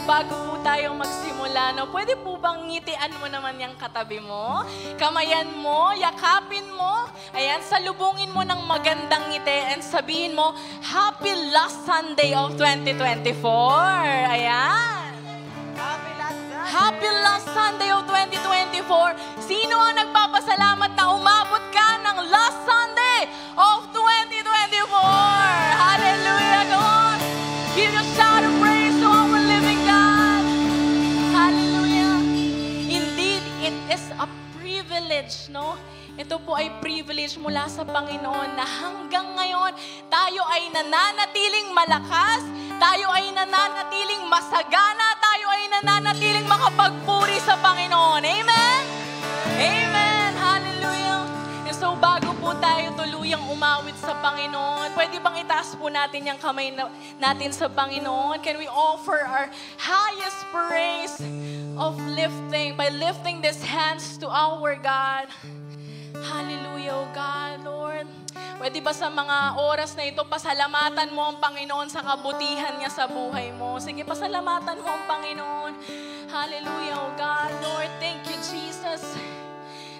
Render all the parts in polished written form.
bago po tayo magsimula, no, pwede po bang ngitian mo naman yung katabi mo? Kamayan mo, yakapin mo, ayan, salubungin mo ng magandang ngiti and sabihin mo, Happy last Sunday of 2024. Ayan. Happy last Sunday of 2024. Sino ang nagpapasalamat na umabot ka ng last Sunday of 2024? Hallelujah, God. Give a shout of praise to our living God. Hallelujah. Indeed, it is a privilege, no? Ito po ay privilege mula sa Panginoon na hanggang ngayon tayo ay nananatiling malakas, tayo ay nananatiling masagana, tayo ay nananatiling makapagpuri sa Panginoon. Amen? Amen! Hallelujah! And so bago po tayo tuluyang umawit sa Panginoon, pwede bang itaas po natin yung kamay natin sa Panginoon? Can we offer our highest praise of lifting, by lifting these hands to our God? Hallelujah, oh God, Lord. Pwede ba sa mga oras na ito, pasalamatan mo ang Panginoon sa kabutihan niya sa buhay mo? Sige, pasalamatan mo ang Panginoon. Hallelujah, oh God, Lord. Thank you, Jesus.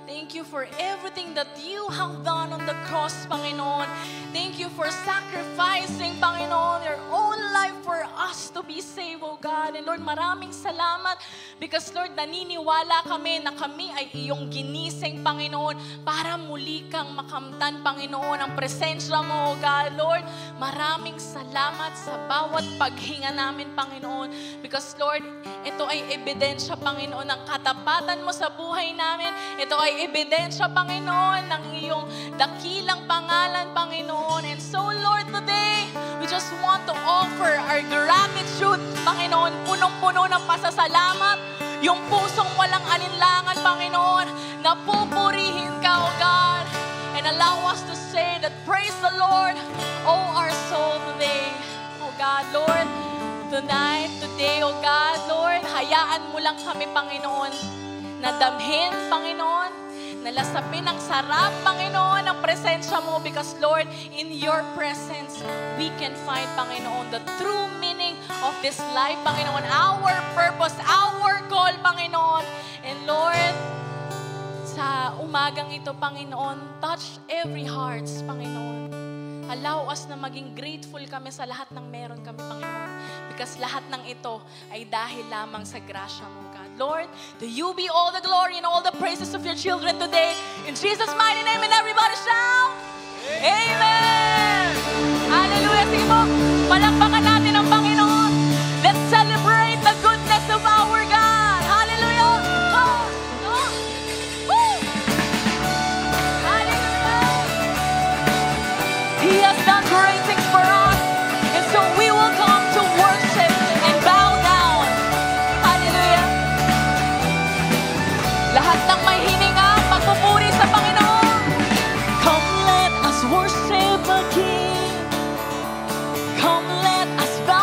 Thank you for everything that you have done on the cross, Panginoon. Thank you for sacrificing, Panginoon, your own life for us to be saved, oh God. And Lord, maraming salamat because, Lord, naniniwala kami na kami ay iyong ginising, Panginoon, para muli kang makamtan, Panginoon, ang presensya mo, oh God. Lord, maraming salamat sa bawat paghinga namin, Panginoon, because, Lord, ito ay ebidensya, Panginoon, ng katapatan mo sa buhay namin. Ito ay ebidensya, Panginoon, ng iyong dakilang pangalan, Panginoon. And so, Lord, today, we just want to offer our gratitude, Panginoon, punong-puno ng pasasalamat, yung pusong walang alinlangan, Panginoon, na pupurihin ka, O God, and allow us to say that, praise the Lord, O our soul today. O God, Lord, tonight, today, O God, Lord, hayaan mo lang kami, Panginoon, na damhin, Panginoon, nalasapin ang sarap, Panginoon, ang presensya mo because, Lord, in your presence, we can find, Panginoon, the true meaning of this life, Panginoon, our purpose, our call, Panginoon. And Lord, sa umagang ito, Panginoon, touch every hearts, Panginoon. Allow us na maging grateful kami sa lahat ng meron kami, Panginoon. Because lahat ng ito ay dahil lamang sa grasya mo, God. Lord, to you be all the glory and all the praises of your children today. In Jesus' mighty name, and everybody shout, Amen! Hallelujah! Sige po, palakpakan natin ang Panginoon. Let's celebrate the goodness of our God. Hallelujah! Oh! Oh! Woo! Hallelujah! He has done great things for us. And so we will come to worship and bow down. Hallelujah! Lahat ng may hininga, magpupuri sa Panginoon. Come let us worship the King. Come let us bow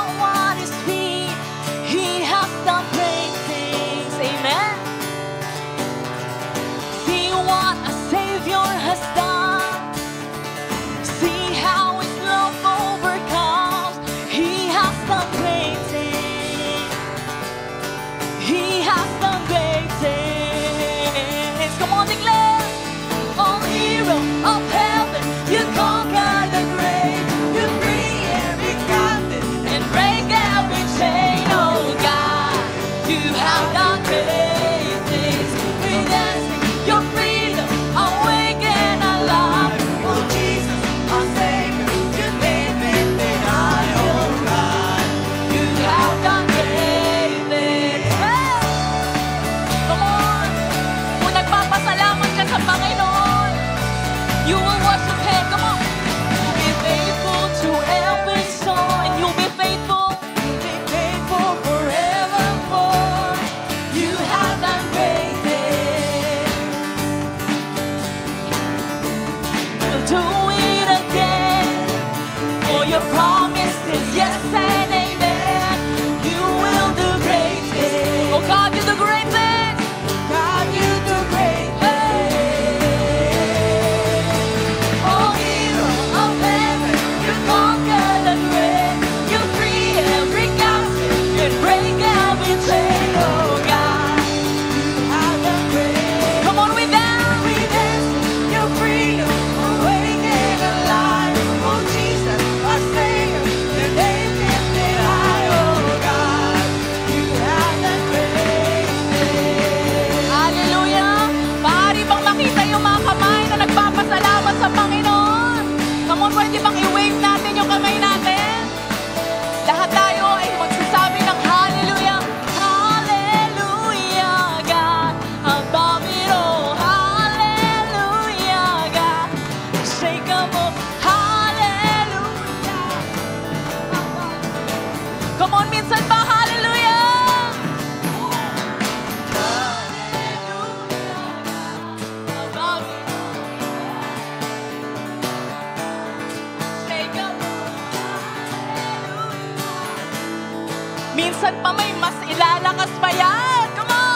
ilalakas pa yan. Come on!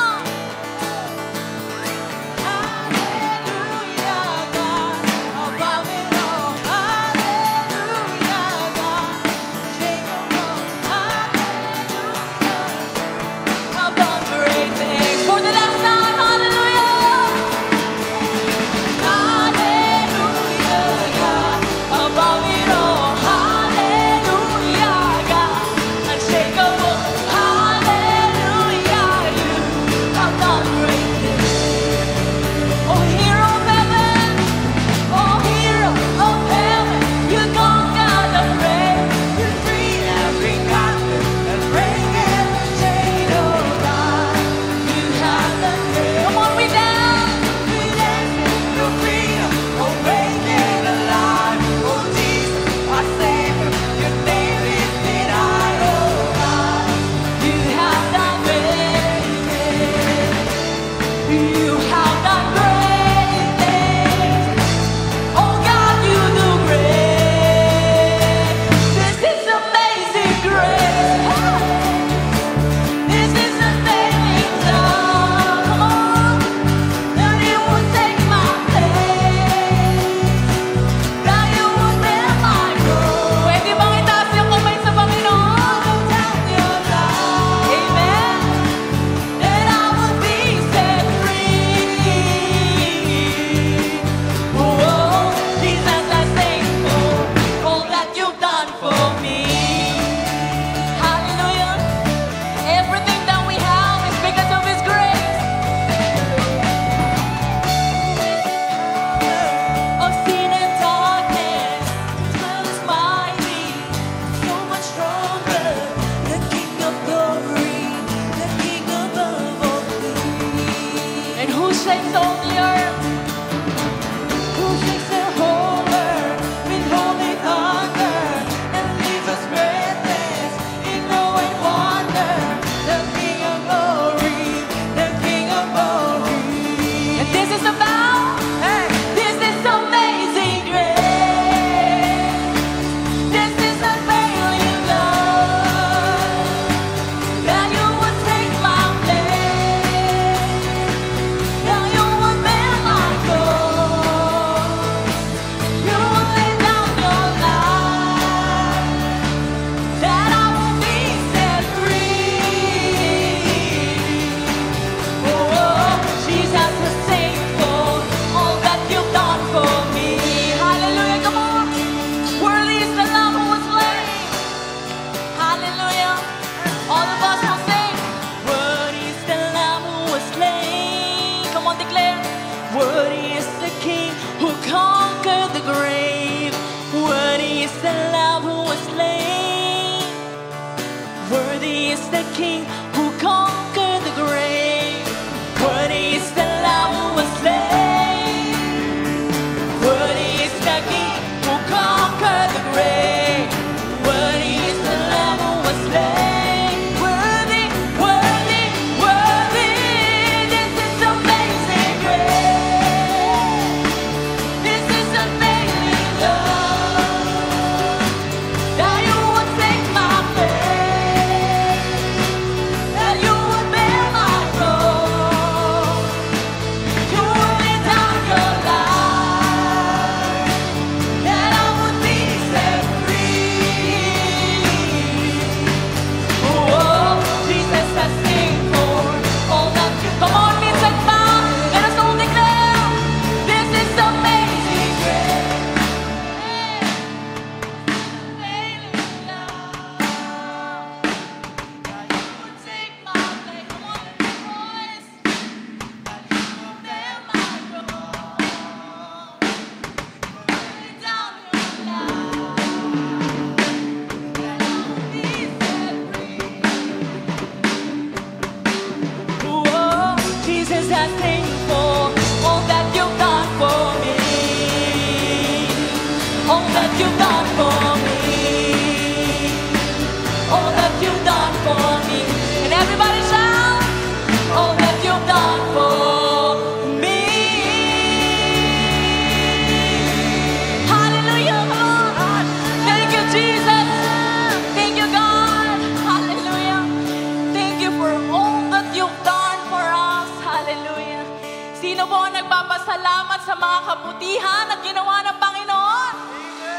for all that you've done for us. Hallelujah. Sino po ang nagpapasalamat sa mga kabutihan na ginawa ng Panginoon?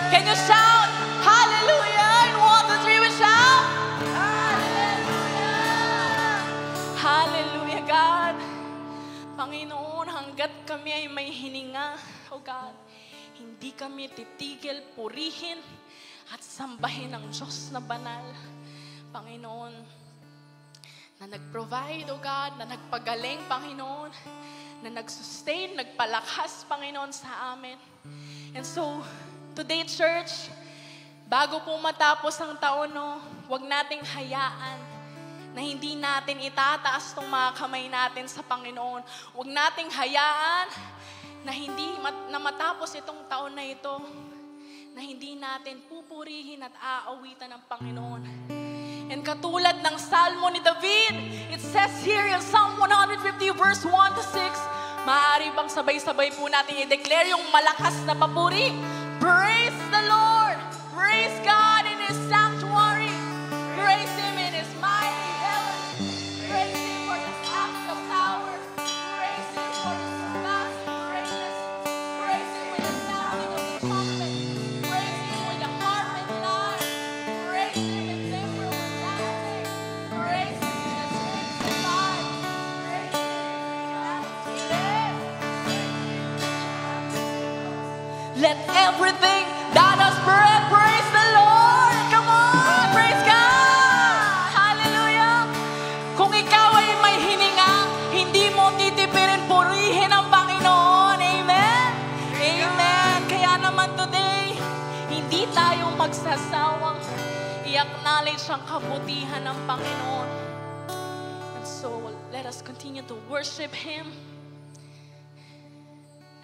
Can you shout, hallelujah? In 1, 2, 3, we shout, hallelujah! Hallelujah, God. Panginoon, hanggat kami ay may hininga, oh God, hindi kami titigil purihin at sambahin ang Diyos na banal. Panginoon, na nag-provide, oh God, na nagpagaling, Panginoon, na nag-sustain, nagpalakas, Panginoon, sa amin. And so, today, church, bago po matapos ang taon, no, huwag nating hayaan na hindi natin itataas itong mga kamay natin sa Panginoon. Huwag nating hayaan na na matapos itong taon na ito, na hindi natin pupurihin at aawitan ng Panginoon. And katulad ng Salmo ni David, it says here in Psalm 150 verse 1 to 6, maaari bang sabay-sabay po natin i-declare yung malakas na papuri? Praise the Lord! Praise God in His sanctuary! Praise Him in His mighty heaven! Praise Him for His acts of power! Praise Him for His vast greatness! Praise Him with the sounding of the trumpet! Praise Him with the harp and lyre! Praise Him in timbrel and dancing! Praise Him in the strings and lyre! Praise Him in the let everything that has breath praise the Lord! Come on! Praise God! Hallelujah! Kung ikaw ay may hininga, hindi mo titipirin purihin ang Panginoon. Amen? Amen! Kaya naman today, hindi tayo magsasawang i-acknowledge ang kabutihan ng Panginoon. And so, let us continue to worship Him.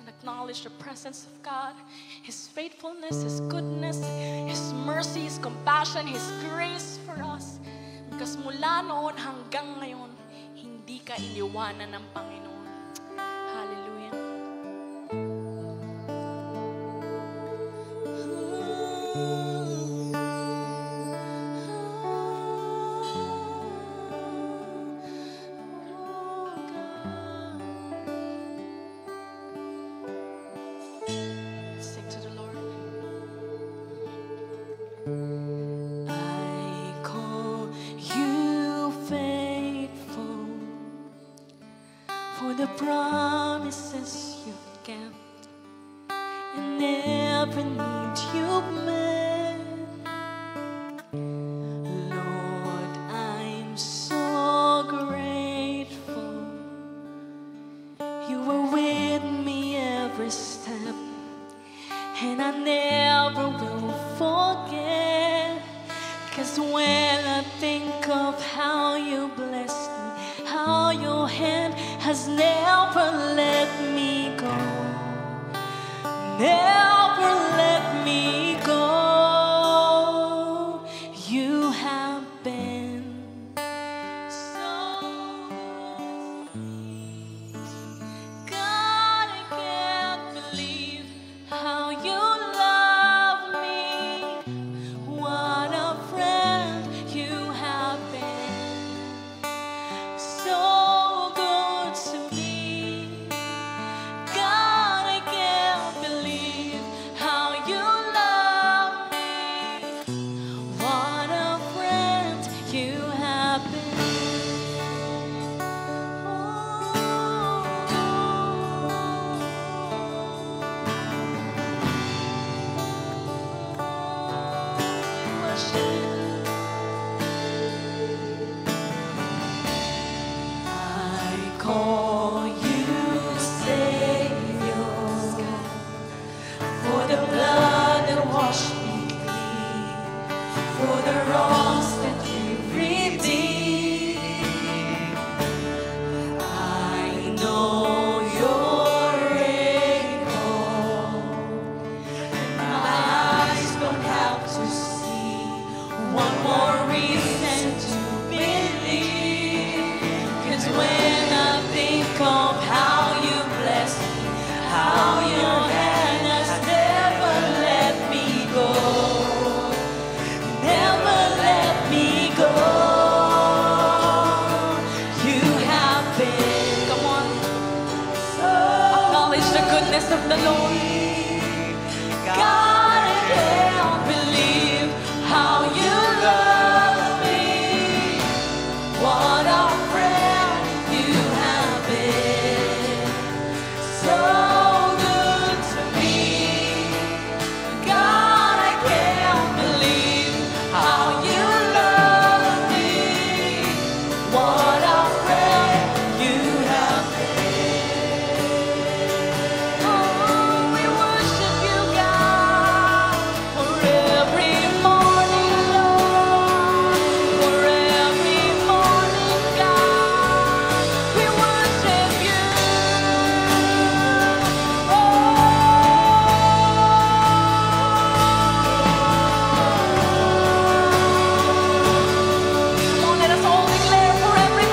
Acknowledge the presence of God, His faithfulness, His goodness, His mercy, His compassion, His grace for us. Because mula noon hanggang ngayon, hindi ka iniwanan ng Panginoon. Hallelujah. The promises you've kept and every need you've met, Lord, I'm so grateful. You were with me every step, and I never will forget. 'Cause when I think of how you blessed me, how your hand has never let me go, never let me go. You have been so good to me. God, I can't believe how you love me. What a friend you have been. So when I think goodness of the Lord. God, I can't believe how you love me. What a friend you have been. So good to me. God, I can't believe how you love me. What a friend you have been. Oh, we worship you, God, for every morning, Lord, for every morning, God, we worship you. Come on, let us all declare for every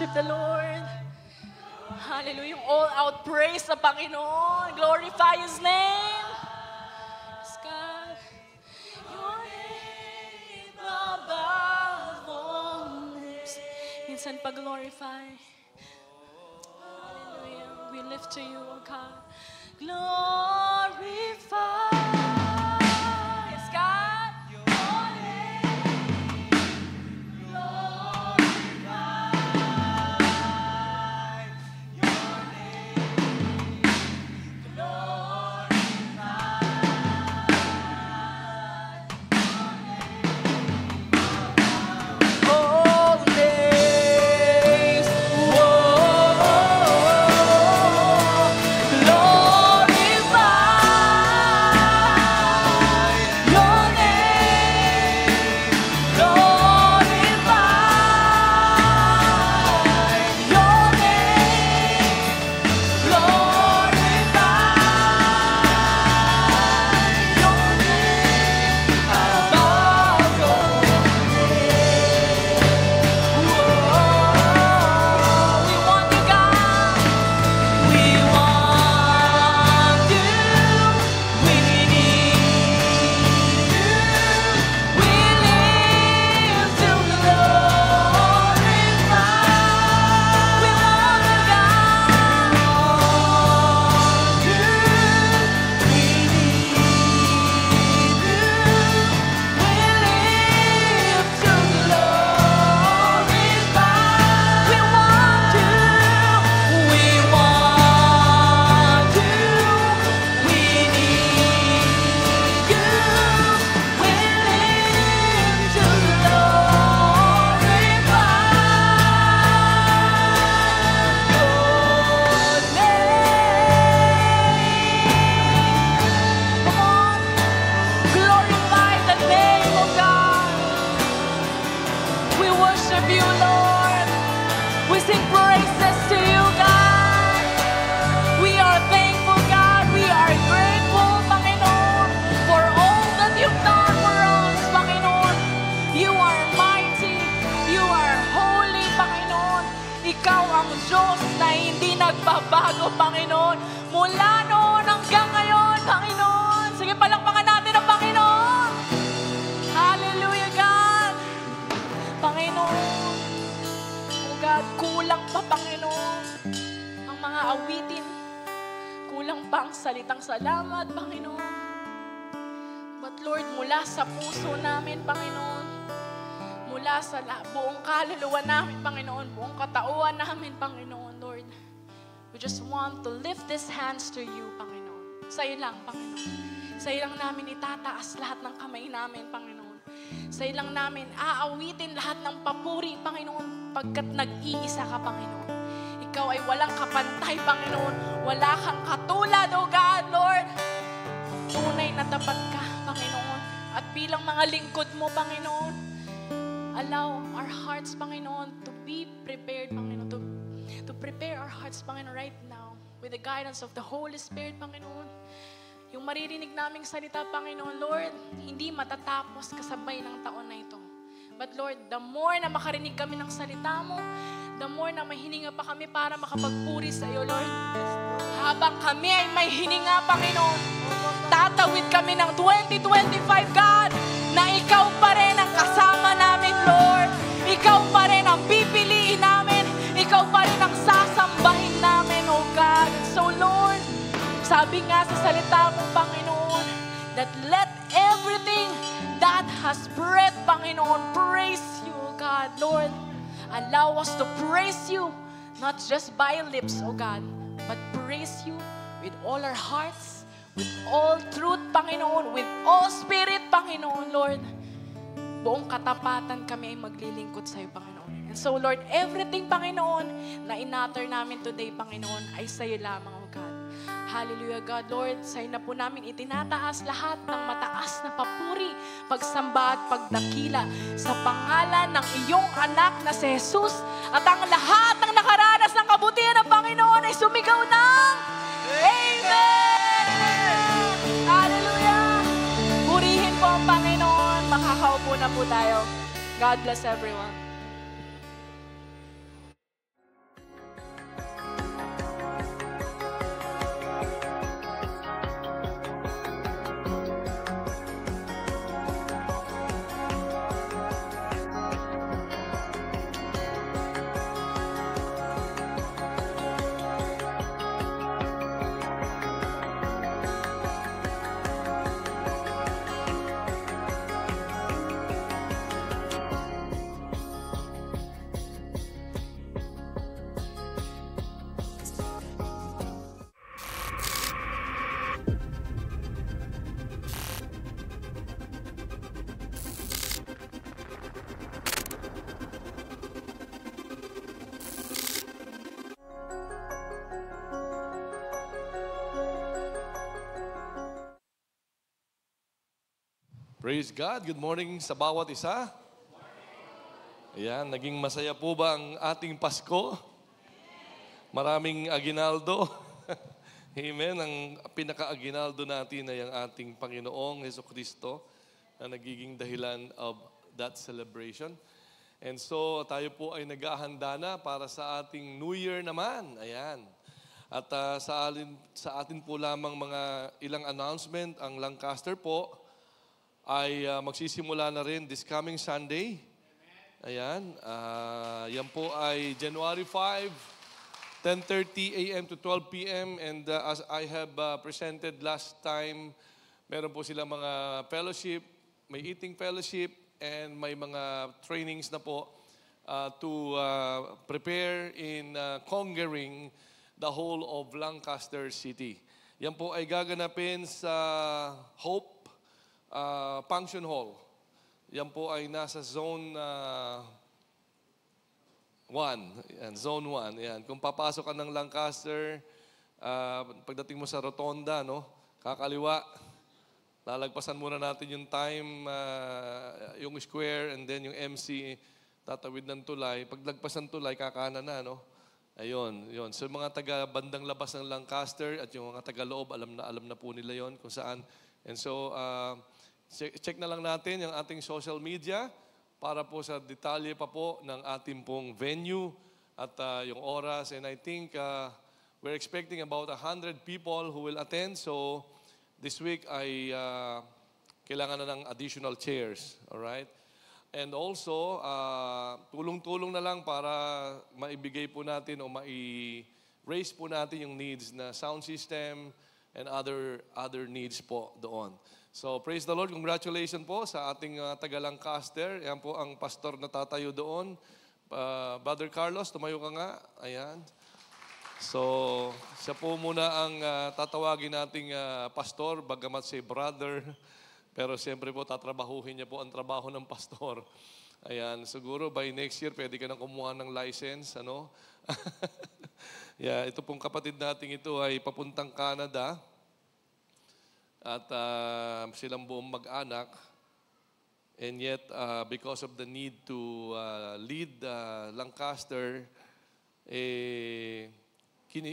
worship the Lord. Hallelujah. Yung all-out praise sa Panginoon. Glorify His name. Yes, God. Your name above all names. Minsan pag-glorify. Hallelujah. We lift to you, O God. Glorify. Yes, God. Your name. Glorify. Your name. Glorify. All days. nagbabago, Panginoon. Mula noon hanggang ngayon, Panginoon. Sige, palakpakan natin ang Panginoon. Hallelujah, God. Panginoon. Oh God, kulang pa, Panginoon. Ang mga awitin. Kulang pa ang salitang salamat, Panginoon. But Lord, mula sa puso namin, Panginoon, mula sa buong kaluluwa namin, Panginoon, buong katauhan namin, Panginoon, Lord, we just want to lift these hands to you, Panginoon. Sa'yo lang, Panginoon. Sa'yo lang namin itataas lahat ng kamay namin, Panginoon. Sa'yo lang namin aawitin lahat ng papuri, Panginoon, pagkat nag-iisa ka, Panginoon. Ikaw ay walang kapantay, Panginoon. Wala kang katulad, O God, Lord. Tunay na tapat ka, Panginoon. At bilang mga lingkod mo, Panginoon, allow our hearts, Panginoon, to be prepared, Panginoon, to prepare our hearts, Panginoon, right now with the guidance of the Holy Spirit, Panginoon. Yung maririnig naming salita, Panginoon, Lord, hindi matatapos kasabay ng taon na ito. But Lord, the more na makarinig kami ng salita mo, the more na may hininga pa kami para makapagpuri sa iyo, Lord. Habang kami ay may hininga, Panginoon, tatawid kami ng 2025, God, na ikaw pa rin ang kasama namin, Lord. Ikaw pa rin ang pipiliin namin. Ikaw pa rin ang sasambahin namin, oh God. And so, Lord, sabi nga sa salita mo, Panginoon, that let everything that has breath, Panginoon, praise you, oh God. Lord, allow us to praise you, not just by lips, oh God, but praise you with all our hearts, with all truth, Panginoon, with all spirit, Panginoon, Lord. Buong katapatan kami ay maglilingkod sa iyo, Panginoon. And so, Lord, everything, Panginoon, na inatter namin today, Panginoon, ay sa iyo lamang, O God. Hallelujah, God, Lord. Sa iyo na po namin itinataas lahat ng mataas na papuri, pagsamba at pagdakila sa pangalan ng iyong anak na si Jesus. At ang lahat ng nakaranas ng kabutihan ng Panginoon ay sumigaw ng Amen! Hallelujah! Purihin po ang Panginoon. Makakaupo na po tayo. God bless everyone. Praise God. Good morning sa bawat isa. Ayan, naging masaya po ba ang ating Pasko? Maraming aginaldo. Amen. Ang pinaka-aginaldo natin ay ang ating Panginoong Hesukristo na nagiging dahilan of that celebration. And so, tayo po ay naghahanda na para sa ating New Year naman. Ayan. At sa atin po lamang mga ilang announcement, ang Lancaster po ay magsisimula na rin this coming Sunday. Ayan. Yan po ay January 5, 10:30 a.m. to 12 p.m. And as I have presented last time, meron po sila mga fellowship, may eating fellowship, and may mga trainings na po to prepare in conquering the whole of Lancaster City. Yan po ay gaganapin sa Hope Function Hall. Yan po ay nasa Zone 1. Yan, Zone 1. Yan. Kung papasok ka ng Lancaster, pagdating mo sa Rotonda, no, kakaliwa, lalagpasan muna natin yung time, yung square, and then yung MC, tatawid ng tulay. Paglagpasan tulay, kakanan na, no? Ayun, yun. So mga taga-bandang labas ng Lancaster at yung mga taga-loob, alam na po nila yon kung saan. And so, check na lang natin yung ating social media para po sa detalye pa po ng ating pong venue at yung oras. And I think we're expecting about 100 people who will attend. So this week ay kailangan na ng additional chairs. Alright? And also, tulong-tulong na lang para maibigay po natin o mai-raise po natin yung needs na sound system and other needs po doon. So, praise the Lord. Congratulations po sa ating taga-Lancaster. Yan po ang pastor na tatayo doon. Brother Carlos, tumayo ka nga. Ayan. So, siya po muna ang tatawagin nating pastor, bagamat si brother. Pero siyempre po, tatrabahuhin niya po ang trabaho ng pastor. Ayan. Siguro by next year, pwede ka na kumuha ng license. Ano? Yeah, ito pong kapatid nating ito ay papuntang Canada. At silang buong mag-anak. And yet, because of the need to lead Lancaster,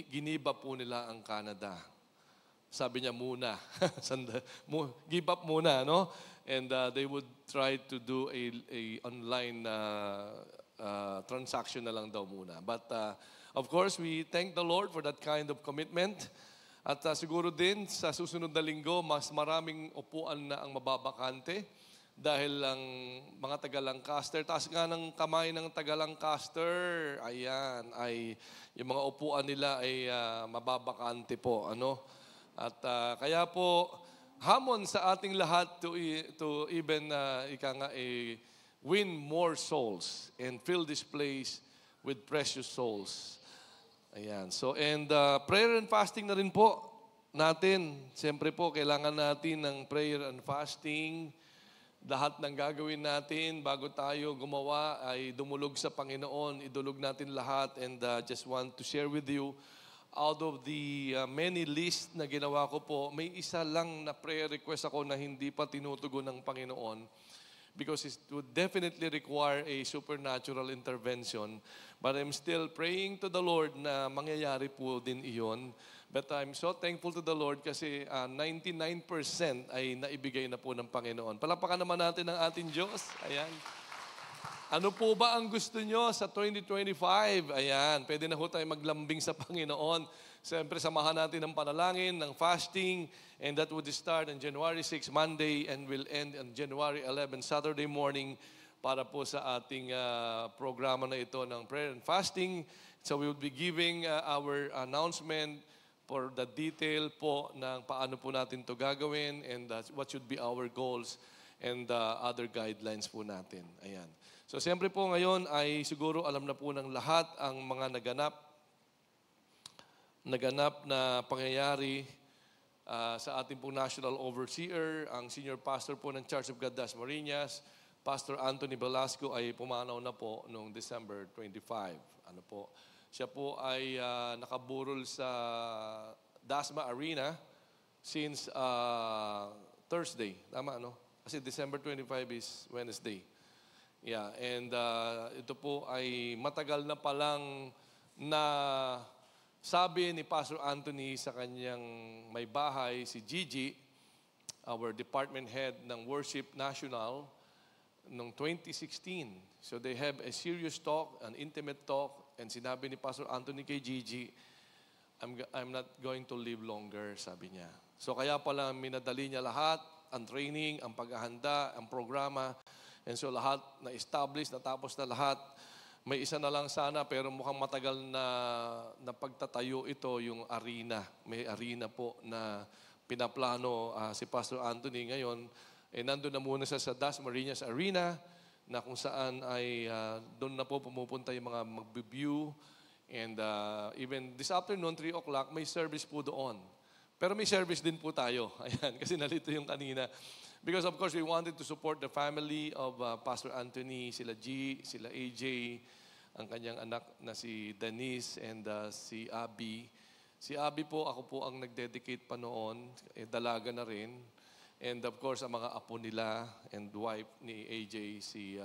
giniba po nila ang Canada. Sabi niya muna. Give up muna, no? And they would try to do a online transaction na lang daw muna. But of course, we thank the Lord for that kind of commitment. At siguro din sa susunod na linggo, mas maraming upuan na ang mababakante dahil ang mga taga-Lancaster, taas nga ng kamay ng taga-Lancaster, ayan, ay yung mga upuan nila ay mababakante po. Ano? At kaya po, hamon sa ating lahat to even win more souls and fill this place with precious souls. Ayan. So, and prayer and fasting na rin po natin. Siyempre po, kailangan natin ng prayer and fasting. Lahat ng gagawin natin bago tayo gumawa ay dumulog sa Panginoon. Idulog natin lahat. And just want to share with you, out of the many lists na ginawa ko po, may isa lang na prayer request ako na hindi pa tinutugon ng Panginoon. Because it would definitely require a supernatural intervention. But I'm still praying to the Lord na mangyayari po din iyon. But I'm so thankful to the Lord kasi 99% ay naibigay na po ng Panginoon. Palakpakan naman natin ang ating Diyos. Ayan. Ano po ba ang gusto nyo sa 2025? Ayan, pwede na po tayo maglambing sa Panginoon. Siyempre, samahan natin ng panalangin, ng fasting, and that would start on January 6, Monday, and will end on January 11, Saturday morning, para po sa ating programa na ito ng prayer and fasting. So we will be giving our announcement for the detail po ng paano po natin to gagawin and what should be our goals and other guidelines po natin. Ayan. So siyempre po ngayon ay siguro alam na po ng lahat ang mga naganap na pangyayari sa ating pong National Overseer, ang Senior Pastor po ng Church of God Dasmariñas, Pastor Anthony Velasco ay pumanaw na po noong December 25. Ano po? Siya po ay nakaburol sa Dasma Arena since Thursday. Tama, no? Kasi December 25 is Wednesday. Yeah, and ito po ay matagal na palang na sabi ni Pastor Anthony sa kanyang may bahay, si Gigi, our department head ng Worship National, noong 2016. So they have a serious talk, an intimate talk, and sinabi ni Pastor Anthony kay Gigi, I'm not going to live longer, sabi niya. So kaya pala minadali niya lahat, ang training, ang paghahanda, ang programa, and so lahat na-establish, natapos na lahat. May isa na lang sana, pero mukhang matagal na pagtatayo ito, yung arena. May arena po na pinaplano si Pastor Anthony ngayon. Nandun na muna siya sa Dasmariñas Arena, na kung saan ay doon na po pumupunta yung mga mag-view. And even this afternoon, 3 o'clock, may service po doon. Pero may service din po tayo. Ayan, kasi nalito yung kanina. Because of course, we wanted to support the family of Pastor Anthony, sila G, sila AJ, ang kanyang anak na si Denise and si Abby. Si Abby po, ako po ang nag-dedicate pa noon. Dalaga na rin. And of course, ang mga apo nila and wife ni AJ, si,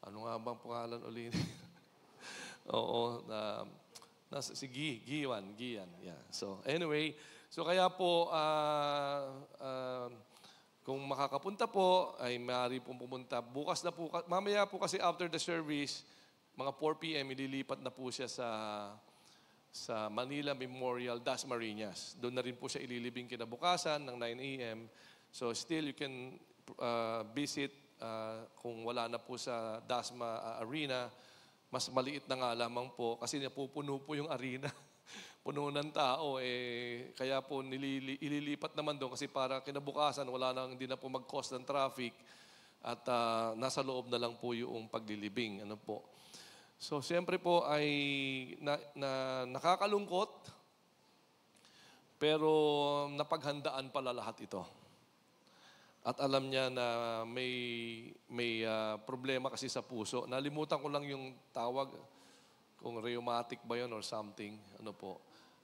ano nga bang pangalan ulit? Oo, si Gian. Yeah. So anyway, so kaya po, kung makakapunta po, ay maaari pong pumunta. Bukas na po, mamaya po kasi after the service, mga 4 p.m., ililipat na po siya sa Manila Memorial Dasmariñas. Doon na rin po siya ililibing kinabukasan ng 9 a.m. So still you can visit kung wala na po sa Dasma Arena. Mas maliit na nga lamang po kasi napupuno po yung arena. Puno ng tao. Kaya po ililipat naman doon kasi para kinabukasan wala nang hindi na po mag-cause ng traffic at nasa loob na lang po yung paglilibing. Ano po. So siyempre po ay nakakalungkot pero napaghandaan pala lahat ito. At alam niya na may problema kasi sa puso. Nalimutan ko lang yung tawag, kung rheumatic ba yun or something, ano po,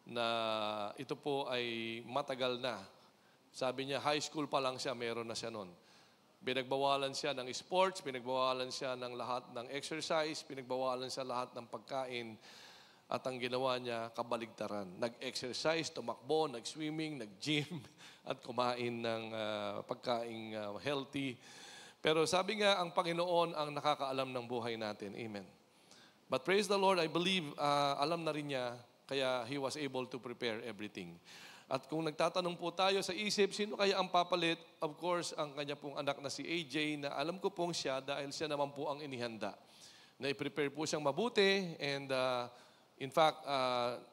na ito po ay matagal na. Sabi niya, high school pa lang siya, meron na siya noon. Pinagbawalan siya ng sports, pinagbawalan siya ng lahat ng exercise, pinagbawalan siya lahat ng pagkain. At ang ginawa niya, kabaligtaran. Nag-exercise, tumakbo, nag-swimming, nag-gym, at kumain ng pagkain healthy. Pero sabi nga, ang Panginoon ang nakakaalam ng buhay natin. Amen. But praise the Lord, I believe, alam na rin niya, kaya He was able to prepare everything. At kung nagtatanong po tayo sa isip, sino kaya ang papalit? Of course, ang kanya pong anak na si AJ, na alam ko pong siya dahil siya naman po ang inihanda. Na i-prepare po siyang mabuti and in fact,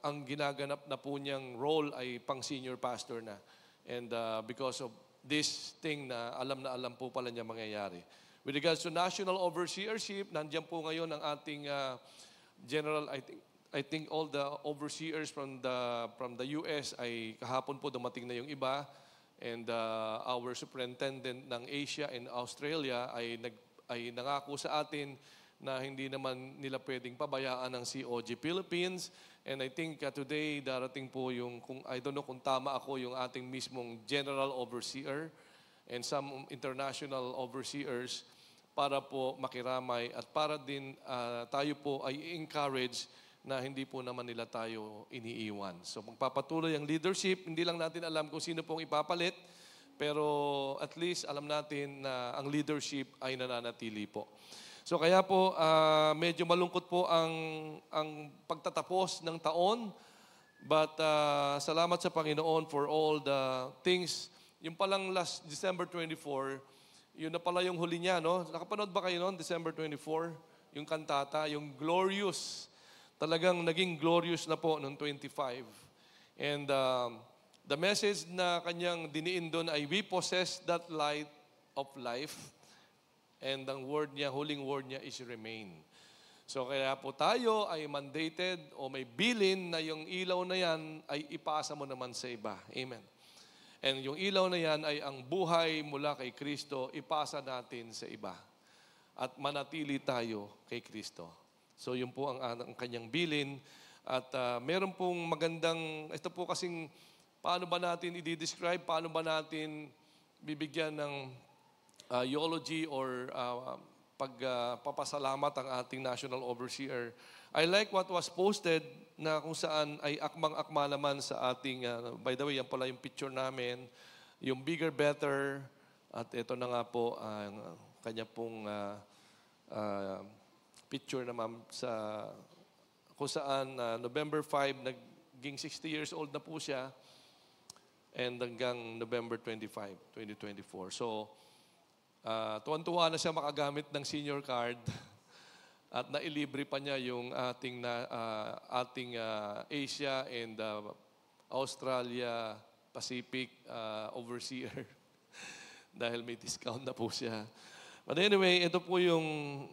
ang ginaganap na po niyang role ay pang senior pastor na. And because of this thing na alam po pala niya mangyayari. With regards to national overseership, nandiyan po ngayon ang ating general, I think all the overseers from the US ay kahapon po dumating na yung iba. And our superintendent ng Asia and Australia ay nangako sa atin na hindi naman nila pwedeng pabayaan ng COG Philippines. And I think today darating po yung, I don't know kung tama ako, yung ating mismong general overseer and some international overseers para po makiramay at para din tayo po ay encourage na hindi po naman nila tayo iniiwan. So magpapatuloy ang leadership, hindi lang natin alam kung sino pong ipapalit, pero at least alam natin na ang leadership ay nananatili po. So kaya po, medyo malungkot po ang pagtatapos ng taon. But salamat sa Panginoon for all the things. Yung palang last December 24, yun na pala yung huli niya, no? Nakapanood ba kayo noon, December 24? Yung kantata, yung glorious. Talagang naging glorious na po noong 25. And the message na kanyang diniin doon ay, we possess that light of life. And ang word niya, huling word niya is remain. So kaya po tayo ay mandated o may bilin na yung ilaw na yan ay ipasa mo naman sa iba. Amen. And yung ilaw na yan ay ang buhay mula kay Kristo, ipasa natin sa iba. At manatili tayo kay Kristo. So yun po ang kanyang bilin. At meron pong magandang, ito po kasing paano ba natin i-describe, paano ba natin bibigyan ng eulogy or pagpapasalamat ang ating National Overseer. I like what was posted na kung saan ay akmang-akma naman sa ating, by the way, yan pala yung picture namin, yung bigger, better, at ito na nga po ang kanya pong picture naman sa kung saan November 5, naging 60 years old na po siya and hanggang November 25, 2024. So, tuwan-tuwa na siya makagamit ng senior card at nailibre pa niya yung ating Asia and Australia Pacific overseer dahil may discount na po siya. But anyway, ito po yung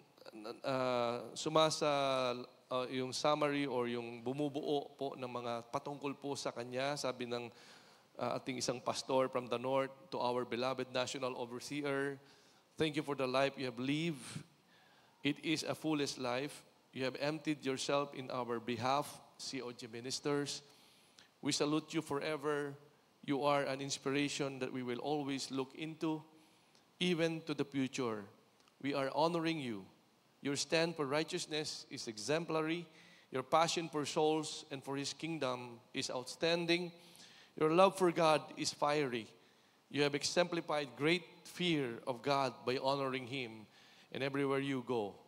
yung summary or yung bumubuo po ng mga patungkol po sa kanya. Sabi ng ating isang pastor from the north to our beloved National Overseer, thank you for the life you have lived. It is a foolish life. You have emptied yourself in our behalf, COG ministers. We salute you forever. You are an inspiration that we will always look into, even to the future. We are honoring you. Your stand for righteousness is exemplary. Your passion for souls and for His kingdom is outstanding. Your love for God is fiery. You have exemplified great fear of God by honoring Him, and everywhere you go.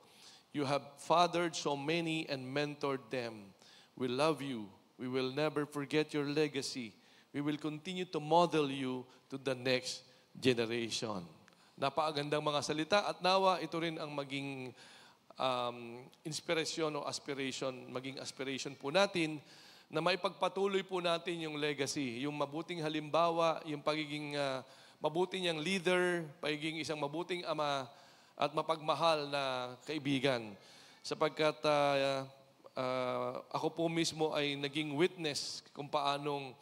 You have fathered so many and mentored them. We love you. We will never forget your legacy. We will continue to model you to the next generation. Napakagandang mga salita at nawa ito rin ang maging inspirasyon o maging aspiration po natin na maipagpatuloy po natin yung legacy, yung mabuting halimbawa, yung pagiging mabuting niyang leader, pagiging isang mabuting ama at mapagmahal na kaibigan. Sapagkat ako po mismo ay naging witness kung paanong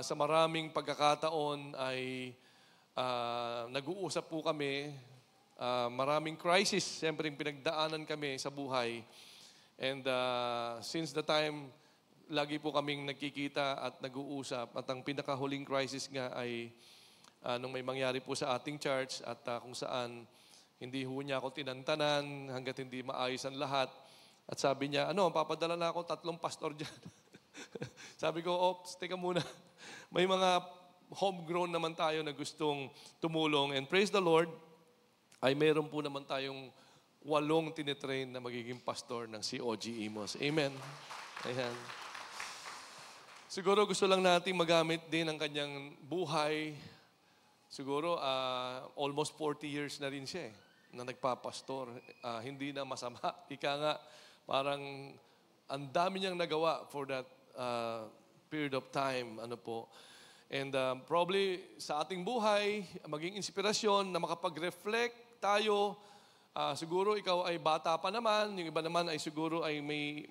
sa maraming pagkakataon ay nag-uusap po kami, maraming crisis, siyempre pinagdaanan kami sa buhay. And since the time, lagi po kaming nagkikita at nag-uusap. At ang pinakahuling crisis nga ay nung may mangyari po sa ating church at kung saan hindi ho niya ako tinantanan hanggat hindi maayos ang lahat. At sabi niya, papadala na ako 3 pastor dyan. Sabi ko, teka muna. May mga homegrown naman tayo na gustong tumulong. And praise the Lord, ay meron po naman tayong 8 tinitrain na magiging pastor ng COG Imos. Amen. Ayan. Siguro gusto lang nating magamit din ang kanyang buhay. Siguro almost 40 years na rin siya na nagpapastor. Hindi na masama. Ika nga, parang ang dami niyang nagawa for that period of time. And probably sa ating buhay, maging inspirasyon na makapag-reflect tayo. Siguro ikaw ay bata pa naman, yung iba naman ay siguro ay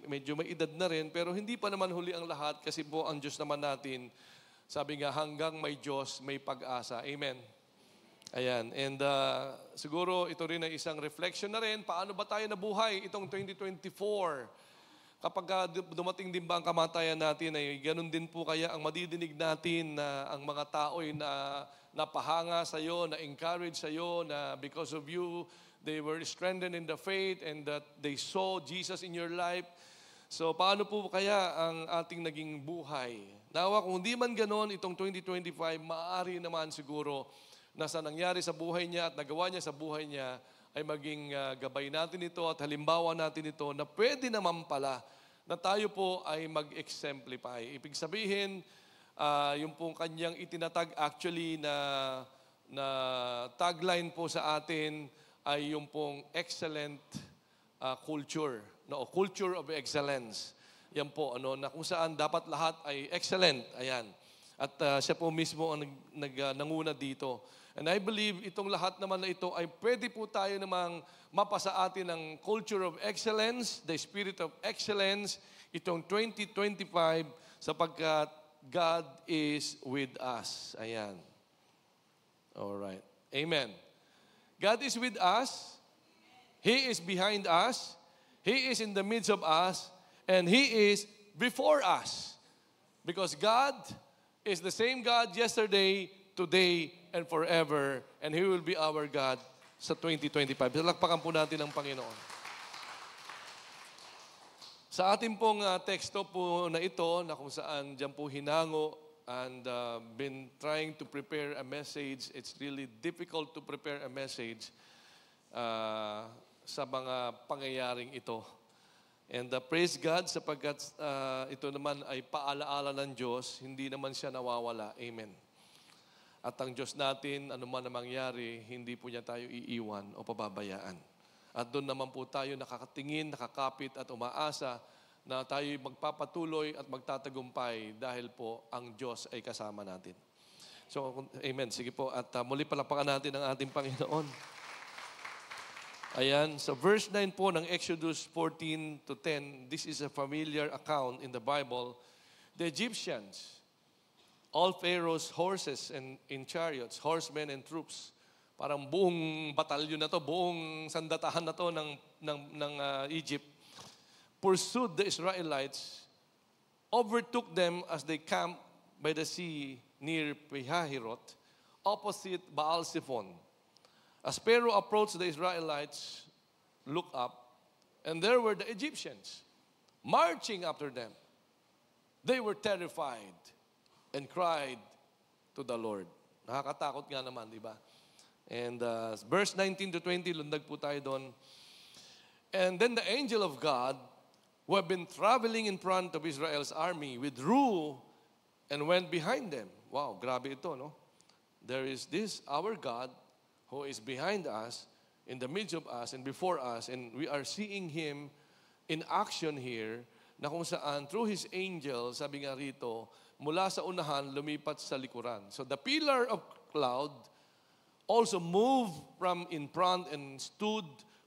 medyo may edad na rin, pero hindi pa naman huli ang lahat kasi po ang Diyos naman natin, sabi nga hanggang may Diyos, may pag-asa. Amen. Ayan. And siguro ito rin ay isang reflection na rin, paano ba tayo nabuhay itong 2024? Kapag dumating din ba ang kamatayan natin, ay ganun din po kaya ang madidinig natin na ang mga tao ay napahanga sa iyo, na-encourage sa iyo, na because of you, they were strengthened in the faith and that they saw Jesus in your life. So, paano po kaya ang ating naging buhay? Nawa, kung hindi man ganon, itong 2025, maaari naman siguro na sa nangyari sa buhay niya at nagawa niya sa buhay niya ay maging gabay natin ito at halimbawa natin ito na pwede naman pala na tayo po ay mag-exemplify. Ibig sabihin, yung pong kanyang itinatag actually na tagline po sa atin ay yung pong excellent culture, culture of excellence. Yan po, na kung saan dapat lahat ay excellent. Ayan. At siya po mismo ang nanguna dito. And I believe itong lahat naman na ito ay pwede po tayo namang mapasa atin ng culture of excellence, the spirit of excellence, itong 2025 sapagkat God is with us. Ayan. Alright. Amen. God is with us. He is behind us. He is in the midst of us. And He is before us. Because God is the same God yesterday, today, and forever. And He will be our God sa 2025. Salakpakan po natin ang Panginoon. Sa ating pong teksto po na ito, na kung saan dyan po hinango and been trying to prepare a message, it's really difficult to prepare a message sa mga pangyayaring ito. And praise God sapagkat ito naman ay paalaala ng Diyos, hindi naman siya nawawala. Amen. At ang Diyos natin, anuman na mangyari, hindi po niya tayo iiwan o pababayaan. At doon naman po tayo nakakatingin, nakakapit at umaasa na tayo magpapatuloy at magtatagumpay dahil po ang Diyos ay kasama natin. So, amen. Sige po. At muli palakpakan natin ang ating Panginoon. Ayan. So, verse 9 po ng Exodus 14 to 10, this is a familiar account in the Bible. The Egyptians, all Pharaoh's horses and in chariots, horsemen and troops. Parang buong batalyon na to, buong sandatahan na to ng Egypt. Pursued the Israelites, overtook them as they camped by the sea near Pihahirot, opposite Baal-Zephon. As Pharaoh approached the Israelites, looked up, and there were the Egyptians marching after them. They were terrified and cried to the Lord. Nakakatakot nga naman, di ba? And verse 19 to 20, lundag po tayo doon. And then the angel of God, who had been traveling in front of Israel's army, withdrew and went behind them. Wow, grabe ito, no? There is this, our God, who is behind us, in the midst of us, and before us, and we are seeing Him in action here, na kung saan, through His angel, sabi nga rito, mula sa unahan, lumipat sa likuran. So the pillar of cloud also moved from in front and stood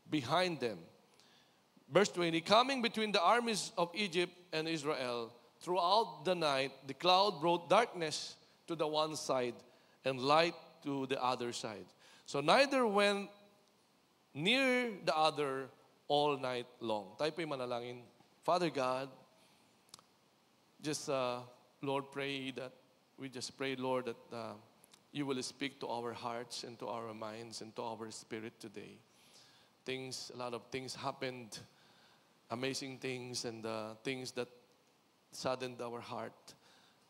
behind them. Verse 20, coming between the armies of Egypt and Israel, throughout the night, the cloud brought darkness to the one side and light to the other side. So neither went near the other all night long. Tayo po'y manalangin. Father God, just Lord, we just pray, Lord, that you will speak to our hearts and to our minds and to our spirit today. A lot of things happened, amazing things, and things that saddened our heart.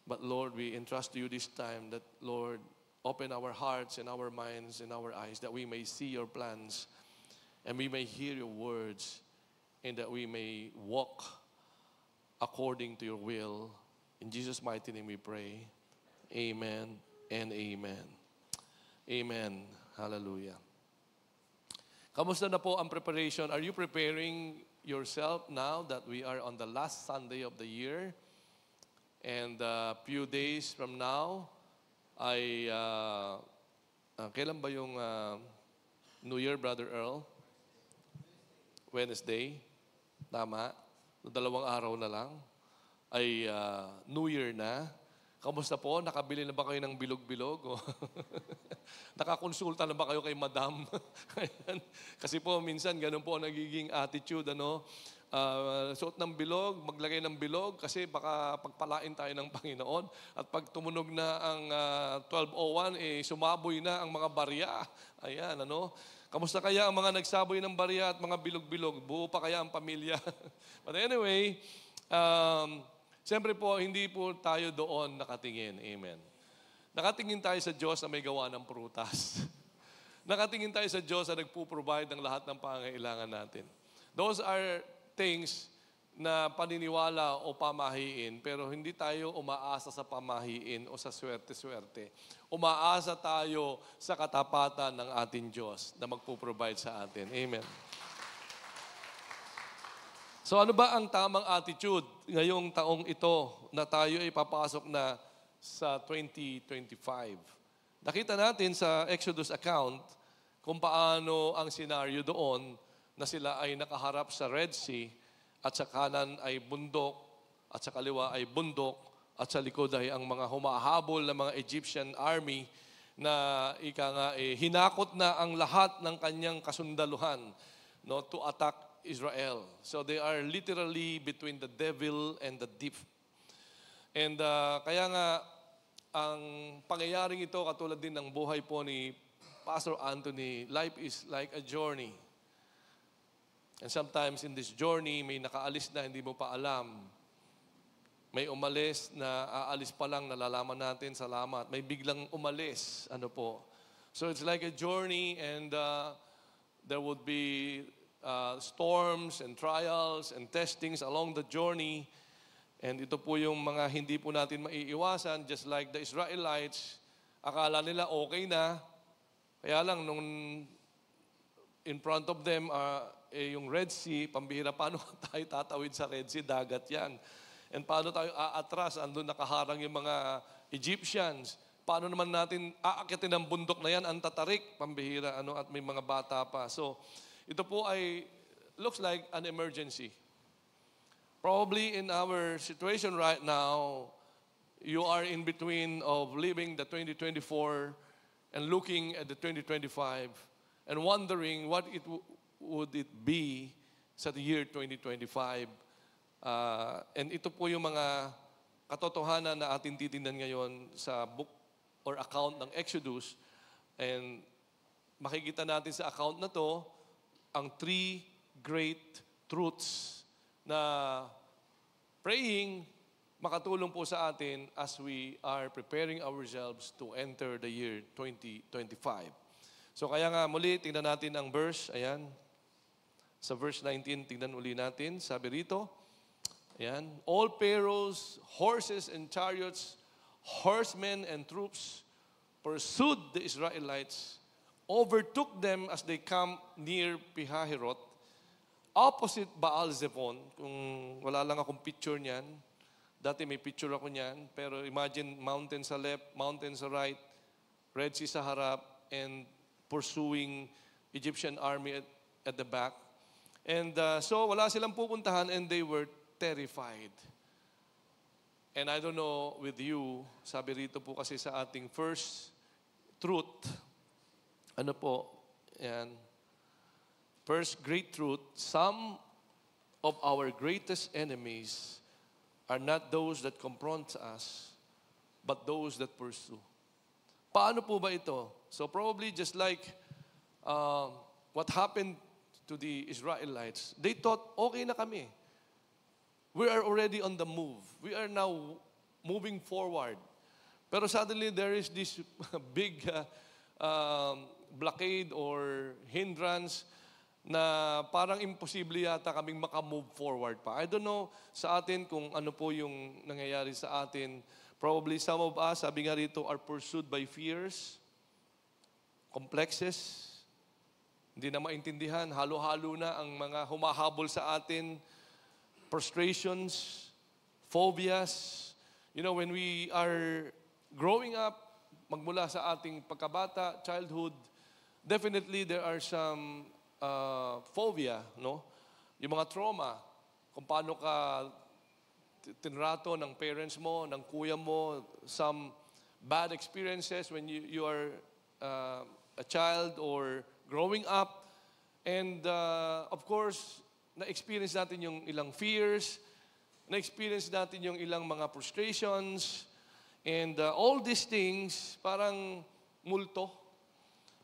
But Lord, we entrust to you this time that, Lord, open our hearts and our minds and our eyes that we may see your plans and we may hear your words and that we may walk according to your will. In Jesus' mighty name we pray. Amen and amen. Amen. Hallelujah. Kamusta na po ang preparation? Are you preparing yourself now that we are on the last Sunday of the year? And a few days from now, kailan ba yung New Year, Brother Earl? Wednesday. Tama. 2 araw na lang ay New Year na. Kamusta po? Nakabili na ba kayo ng bilog-bilog? Nakakonsulta na ba kayo kay Madam? Kasi po minsan ganun po ang nagiging attitude, ano? Suot ng bilog, maglagay ng bilog kasi baka pagpalain tayo ng Panginoon. At pag tumunog na ang 12:01, sumaboy na ang mga barya. Ayan, ano? Kamusta kaya ang mga nagsaboy ng barya at mga bilog-bilog? Buo pa kaya ang pamilya? But anyway, siyempre po, hindi po tayo doon nakatingin. Amen. Nakatingin tayo sa Diyos na may gawa ng prutas. Nakatingin tayo sa Diyos na nagpo-provide ng lahat ng pangangailangan natin. Those are things na paniniwala o pamahiin, pero hindi tayo umaasa sa pamahiin o sa swerte-swerte. Umaasa tayo sa katapatan ng ating Diyos na magpo-provide sa atin. Amen. So ano ba ang tamang attitude ngayong taong ito na tayo ay papasok na sa 2025? Nakita natin sa Exodus account kung paano ang senaryo doon na sila ay nakaharap sa Red Sea at sa kanan ay bundok at sa kaliwa ay bundok at sa likod ay ang mga humahabol na mga Egyptian army na hinakot na ang lahat ng kanyang kasundaluhan, no, to attack Israel. So they are literally between the devil and the deep. And kaya nga ang pangyayaring ito, katulad din ng buhay po ni Pastor Anthony, life is like a journey. And sometimes in this journey, may nakaalis na hindi mo pa alam. May umalis na aalis pa lang, nalalaman natin, salamat. May biglang umalis, ano po. So it's like a journey, and there would be storms and trials and testings along the journey. And ito po yung mga hindi po natin maiiwasan, just like the Israelites, akala nila okay na. Kaya lang, nung in front of them, yung Red Sea, pambihira, paano tayo tatawid sa Red Sea? Dagat yan. And paano tayo aatras? Andun nakaharang yung mga Egyptians. Paano naman natin aakitin ang bundok na yan? Ang tatarik, pambihira, at may mga bata pa. So, ito po ay, looks like an emergency. Probably in our situation right now, you are in between of living the 2024 and looking at the 2025 and wondering what would it be sa the year 2025. And ito po yung mga katotohanan na ating titingnan ngayon sa book or account ng Exodus. And makikita natin sa account na to ang 3 great truths na praying makatulong po sa atin as we are preparing ourselves to enter the year 2025. So kaya nga muli, tingnan natin ang verse. Ayan. Sa verse 19, tingnan uli natin. Sabi rito, ayan, all Pharaoh's horses and chariots, horsemen and troops pursued the Israelites, overtook them as they come near Pihahirot, opposite Baal-Zephon. Kung wala lang akong picture niyan, dati may picture ako niyan, pero imagine mountain sa left, mountain sa right, Red Sea sa harap, and pursuing Egyptian army at the back. And so wala silang pupuntahan, and they were terrified. And I don't know with you, sabi rito po kasi sa ating first truth, ano po, yan, first great truth, some of our greatest enemies are not those that confront us, but those that pursue. Paano po ba ito? So probably just like what happened to the Israelites, they thought, okay na kami. We are already on the move. We are now moving forward. Pero suddenly there is this big blockade or hindrance na parang imposible yata kaming makamove forward pa. I don't know sa atin kung ano po yung nangyayari sa atin. Probably some of us, sabi nga rito, are pursued by fears, complexes, hindi na maintindihan, halo-halo na ang mga humahabol sa atin, frustrations, phobias. You know, when we are growing up, magmula sa ating pagkabata, childhood, definitely there are some phobia, no? Yung mga trauma, kung paano ka tinrato ng parents mo, ng kuya mo, some bad experiences when you are a child or growing up. And of course, na-experience natin yung ilang fears, na-experience natin yung ilang mga frustrations, and all these things, parang multo.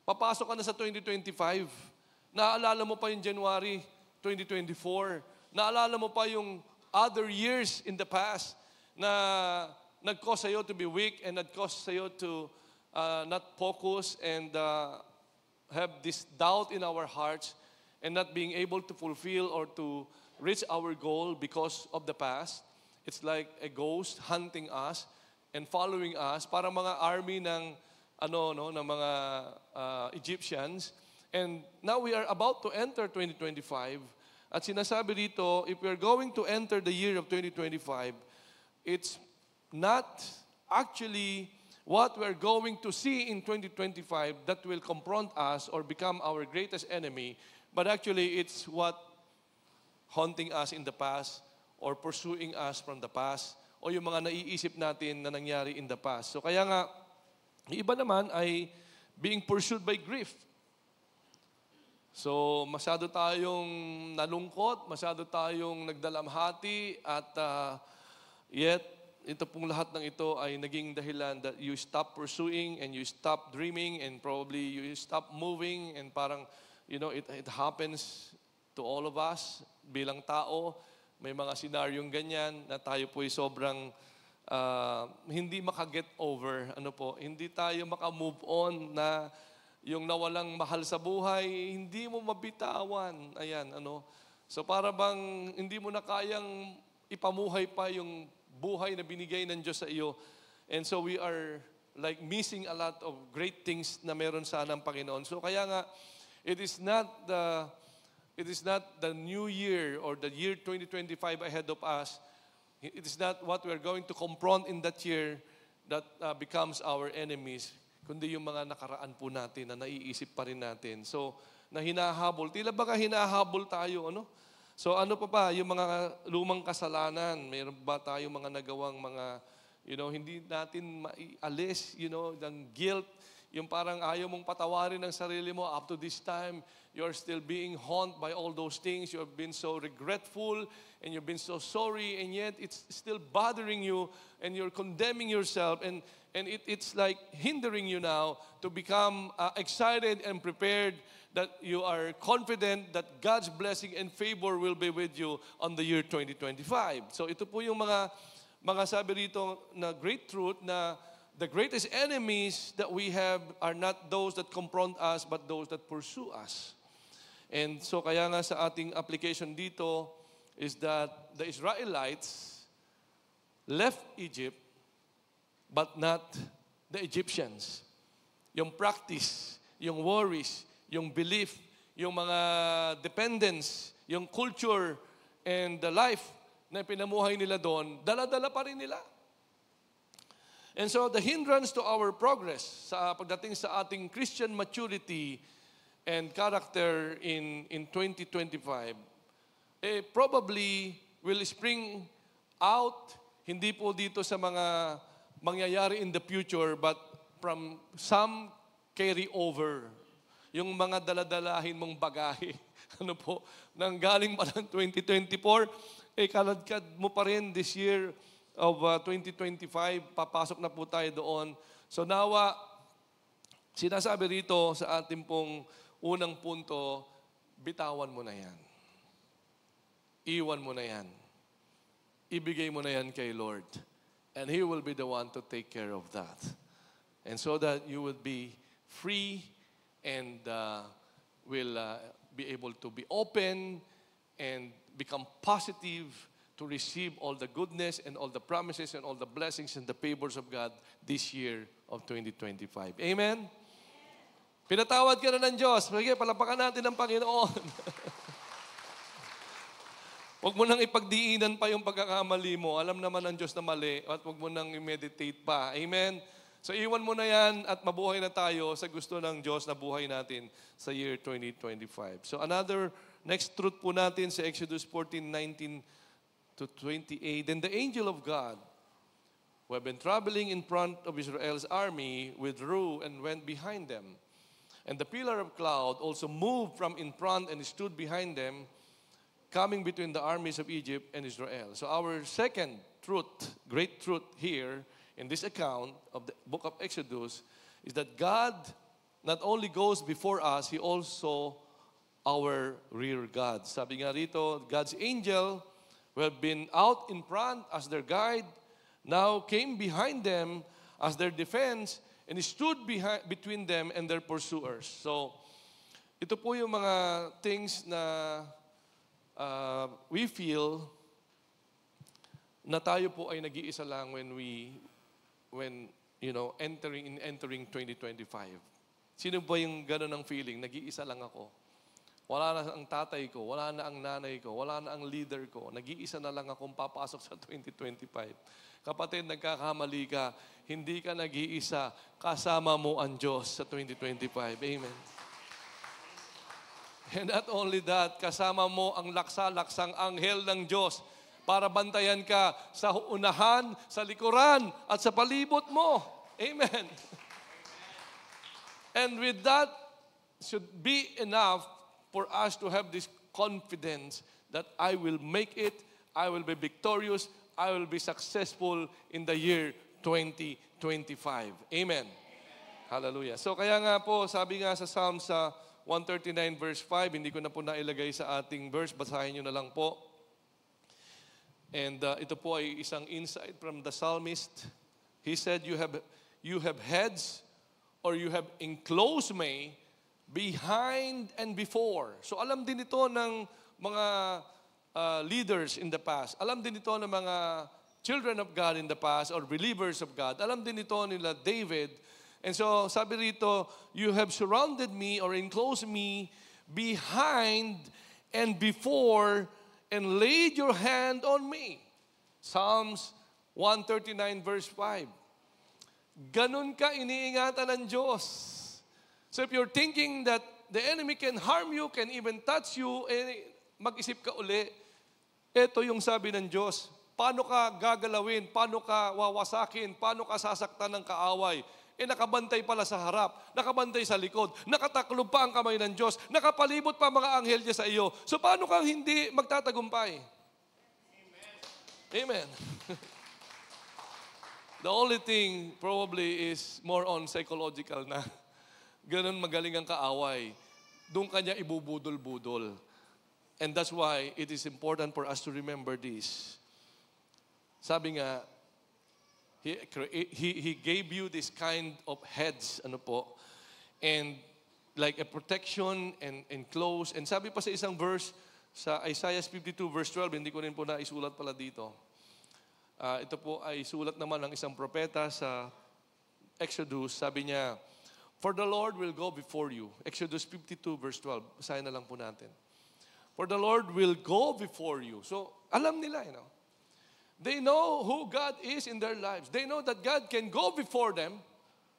Papasok ka na sa 2025, naalala mo pa yung January 2024, naalala mo pa yung other years in the past na nag-cause sa'yo to be weak and nag-cause sa'yo to not focus and have this doubt in our hearts, and not being able to fulfill or to reach our goal because of the past. It's like a ghost hunting us and following us, para mga army ng ng mga Egyptians. And now we are about to enter 2025. At sinasabi dito, if we are going to enter the year of 2025, it's not actually what we're going to see in 2025 that will confront us or become our greatest enemy, but actually, it's what haunting us in the past or pursuing us from the past o yung mga naiisip natin na nangyari in the past. So kaya nga, yung iba naman ay being pursued by grief. So masyado tayong nalungkot, masyado tayong nagdalamhati at yet ito pong lahat ng ito ay naging dahilan that you stop pursuing and you stop dreaming and probably you stop moving and parang, it happens to all of us bilang tao. May mga senaryong ganyan na tayo po'y sobrang hindi makaget over. Hindi tayo makamove on na yung nawalang mahal sa buhay, hindi mo mabitawan. So para bang hindi mo na kayang ipamuhay pa yung buhay na binigay ng Diyos sa iyo. And so we are like missing a lot of great things na meron sana ang Panginoon. So kaya nga, it is not the new year or the year 2025 ahead of us. It is not what we are going to confront in that year that becomes our enemies, kundi yung mga nakaraan po natin na naiisip pa rin natin. So, na hinahabol. Tila baka hinahabol tayo, So ano pa yung mga lumang kasalanan? Mayroon ba tayo mga nagawang mga, hindi natin maialis, ng guilt, yung parang ayaw mong patawarin ang sarili mo up to this time, you're still being haunted by all those things, you have been so regretful, and you've been so sorry, and yet it's still bothering you, and you're condemning yourself, and it's like hindering you now to become excited and prepared that you are confident that God's blessing and favor will be with you on the year 2025. So ito po yung mga sabi rito na great truth na the greatest enemies that we have are not those that confront us but those that pursue us. And so kaya nga sa ating application dito is that the Israelites left Egypt but not the Egyptians. Yung practice, yung worries, yung belief, yung mga dependence, yung culture, and the life na pinamuhay nila doon, dala-dala pa rin nila. And so the hindrance to our progress sa pagdating sa ating Christian maturity and character in 2025, probably will spring out, hindi po dito sa mga mangyayari in the future, but from some carry over. Yung mga daladalahin mong bagahe, nang galing pa ng 2024, kaladkad mo pa rin this year of 2025, papasok na po tayo doon. So nawa, sinasabi rito sa ating pong unang punto, bitawan mo na yan. Iwan mo na yan. Ibigay mo na yan kay Lord. And He will be the one to take care of that. And so that you will be free and will be able to be open and become positive to receive all the goodness and all the promises and all the blessings and the favors of God this year of 2025. Amen? Pinatawad ka na ng Diyos. Sige, palapakan natin ang Panginoon. Huwag mo nang ipagdiinan pa yung pagkakamali mo. Alam naman ng Diyos na mali at huwag mo nang i-meditate pa. Amen? So iwan mo na yan at mabuhay na tayo sa gusto ng Diyos na buhay natin sa year 2025. So another next truth po natin sa Exodus 14:19 to 28. Then the angel of God, who had been traveling in front of Israel's army, withdrew and went behind them. And the pillar of cloud also moved from in front and stood behind them, coming between the armies of Egypt and Israel. So our second truth, great truth here, in this account of the book of Exodus, is that God not only goes before us, He also our rear guard. Sabi nga rito, God's angel who have been out in front as their guide, now came behind them as their defense, and stood between them and their pursuers. So, ito po yung mga things na we feel na tayo po ay nag-iisa lang when entering 2025. Sino ba yung gano'n ang feeling? Nag-iisa lang ako. Wala na ang tatay ko, wala na ang nanay ko, wala na ang leader ko. Nag-iisa na lang akong papasok sa 2025. Kapatid, nagkakamali ka. Hindi ka nag-iisa. Kasama mo ang Diyos sa 2025. Amen. And not only that, kasama mo ang laksa-laksang anghel ng Diyos para bantayan ka sa unahan, sa likuran, at sa palibot mo. Amen. And with that, should be enough for us to have this confidence that I will make it, I will be victorious, I will be successful in the year 2025. Amen. Hallelujah. So kaya nga po, sabi nga sa Psalm sa 139 verse 5, hindi ko na po nailagay sa ating verse, basahin nyo na lang po. And ito po ay isang insight from the psalmist. He said, you have heads, or you have enclosed me behind and before. So alam din ito ng mga leaders in the past. Alam din ito ng mga children of God in the past or believers of God. Alam din ito nila David. And so sabi rito, you have surrounded me or enclosed me behind and before and laid your hand on me. Psalms 139 verse 5. Ganun ka iniingatan ng Diyos. So if you're thinking that the enemy can harm you, can even touch you, mag-isip ka uli. Ito yung sabi ng Diyos. Paano ka gagalawin? Paano ka wawasakin? Paano ka sasaktan ng kaaway? Nakabantay pala sa harap, nakabantay sa likod, nakataklob pa ang kamay ng Diyos, nakapalibot pa mga anghel niya sa iyo. So paano kang hindi magtatagumpay? Amen. Amen. The only thing probably is more on psychological na. Ganun magaling ang kaaway. Doon kanya ibubudol-budol. And that's why it is important for us to remember this. Sabi nga, He gave you this kind of heads, and like a protection and enclosed. And sabi pa sa isang verse, sa Isaiah 52 verse 12, hindi ko rin po naisulat pala dito. Ito po ay sulat naman ng isang propeta sa Exodus. Sabi niya, for the Lord will go before you. Exodus 52 verse 12. Basahin na lang po natin. For the Lord will go before you. So, alam nila, They know who God is in their lives. They know that God can go before them.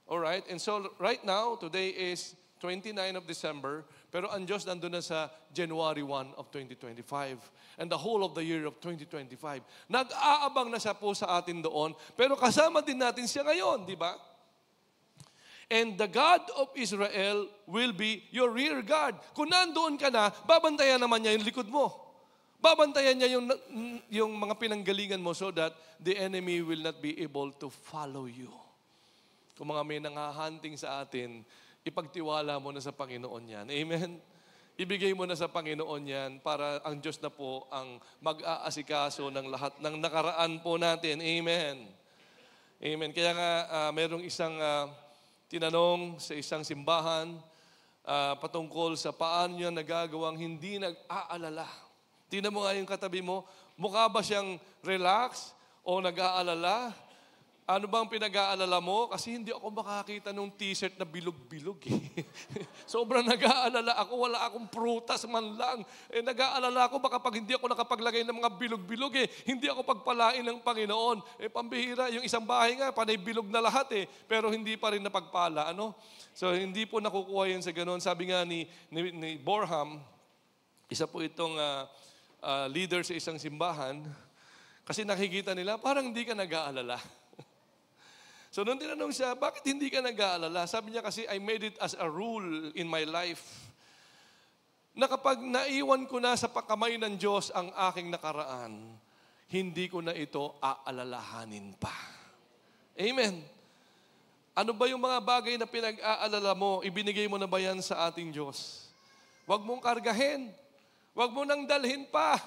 All right? And so right now, today is 29 of December, pero ang Diyos nandun na sa January 1 of 2025. And the whole of the year of 2025. Nag-aabang na siya po sa atin doon, pero kasama din natin siya ngayon, di ba? And the God of Israel will be your rear guard. Kung nandoon ka na, babantayan naman niya yung likod mo. Babantayan niya yung mga pinanggalingan mo so that the enemy will not be able to follow you. Kung mga may nangahunting sa atin, ipagtiwala mo na sa Panginoon yan. Amen? Ibigay mo na sa Panginoon yan para ang Diyos na po ang mag-aasikaso ng lahat ng nakaraan po natin. Amen? Amen. Kaya nga, merong isang tinanong sa isang simbahan patungkol sa paano niya nagagawang hindi nag-aalala. Tingnan mo nga yung katabi mo, mukha ba siyang relax o nag-aalala? Ano bang pinag-aalala mo? Kasi hindi ako makakita ng t-shirt na bilog-bilog eh. Sobrang nag-aalala ako, wala akong prutas man lang. Nag-aalala ako, baka pag hindi ako nakapaglagay ng mga bilog-bilog hindi ako pagpalain ng Panginoon. Pambihira, yung isang bahay nga, panay bilog na lahat pero hindi pa rin napagpala. So hindi po nakukuha yan sa ganun. Sabi nga ni Borham, isa po itong leader sa isang simbahan, kasi nakikita nila, parang hindi ka nag-aalala. So nung tinanong siya, bakit hindi ka nag-aalala? Sabi niya kasi, I made it as a rule in my life na kapag naiwan ko na sa pakamay ng Diyos ang aking nakaraan, hindi ko na ito aalalahanin pa. Amen. Ano ba yung mga bagay na pinag-aalala mo, ibinigay mo na ba yan sa ating Diyos? Huwag mong kargahin. Huwag mo nang dalhin pa.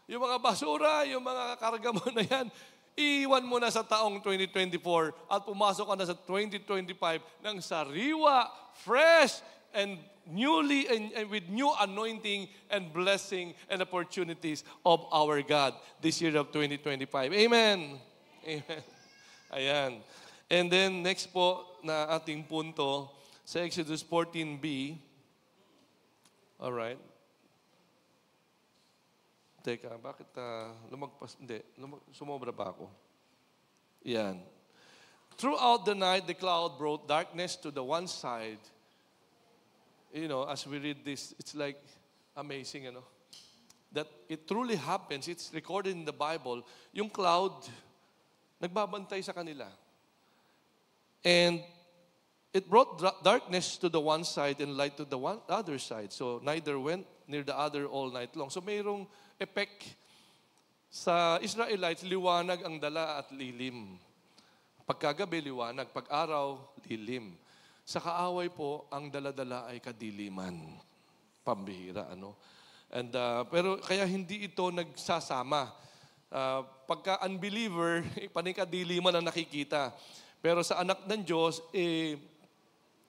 Yung mga basura, yung mga karga mo na yan, iwan mo na sa taong 2024 at pumasok ka na sa 2025 ng sariwa, fresh, and newly, and with new anointing and blessing and opportunities of our God this year of 2025. Amen. Amen. Ayan. And then next po na ating punto sa Exodus 14b. All right. Teka, bakit lumagpas? Hindi, sumobra pa ako. Yan. Throughout the night, the cloud brought darkness to the one side. As we read this, it's like amazing, that it truly happens. It's recorded in the Bible. Yung cloud, nagbabantay sa kanila. And it brought darkness to the one side and light to the other side. So neither went near the other all night long. So mayroong effect Sa Israelites, liwanag ang dala at lilim. Pagkagabi, liwanag. Pag-araw, lilim. Sa kaaway po, ang dala-dala ay kadiliman. Pambihira, ano? And, pero kaya hindi ito nagsasama. Pagka unbeliever, panikadiliman ang nakikita. Pero sa anak ng Diyos,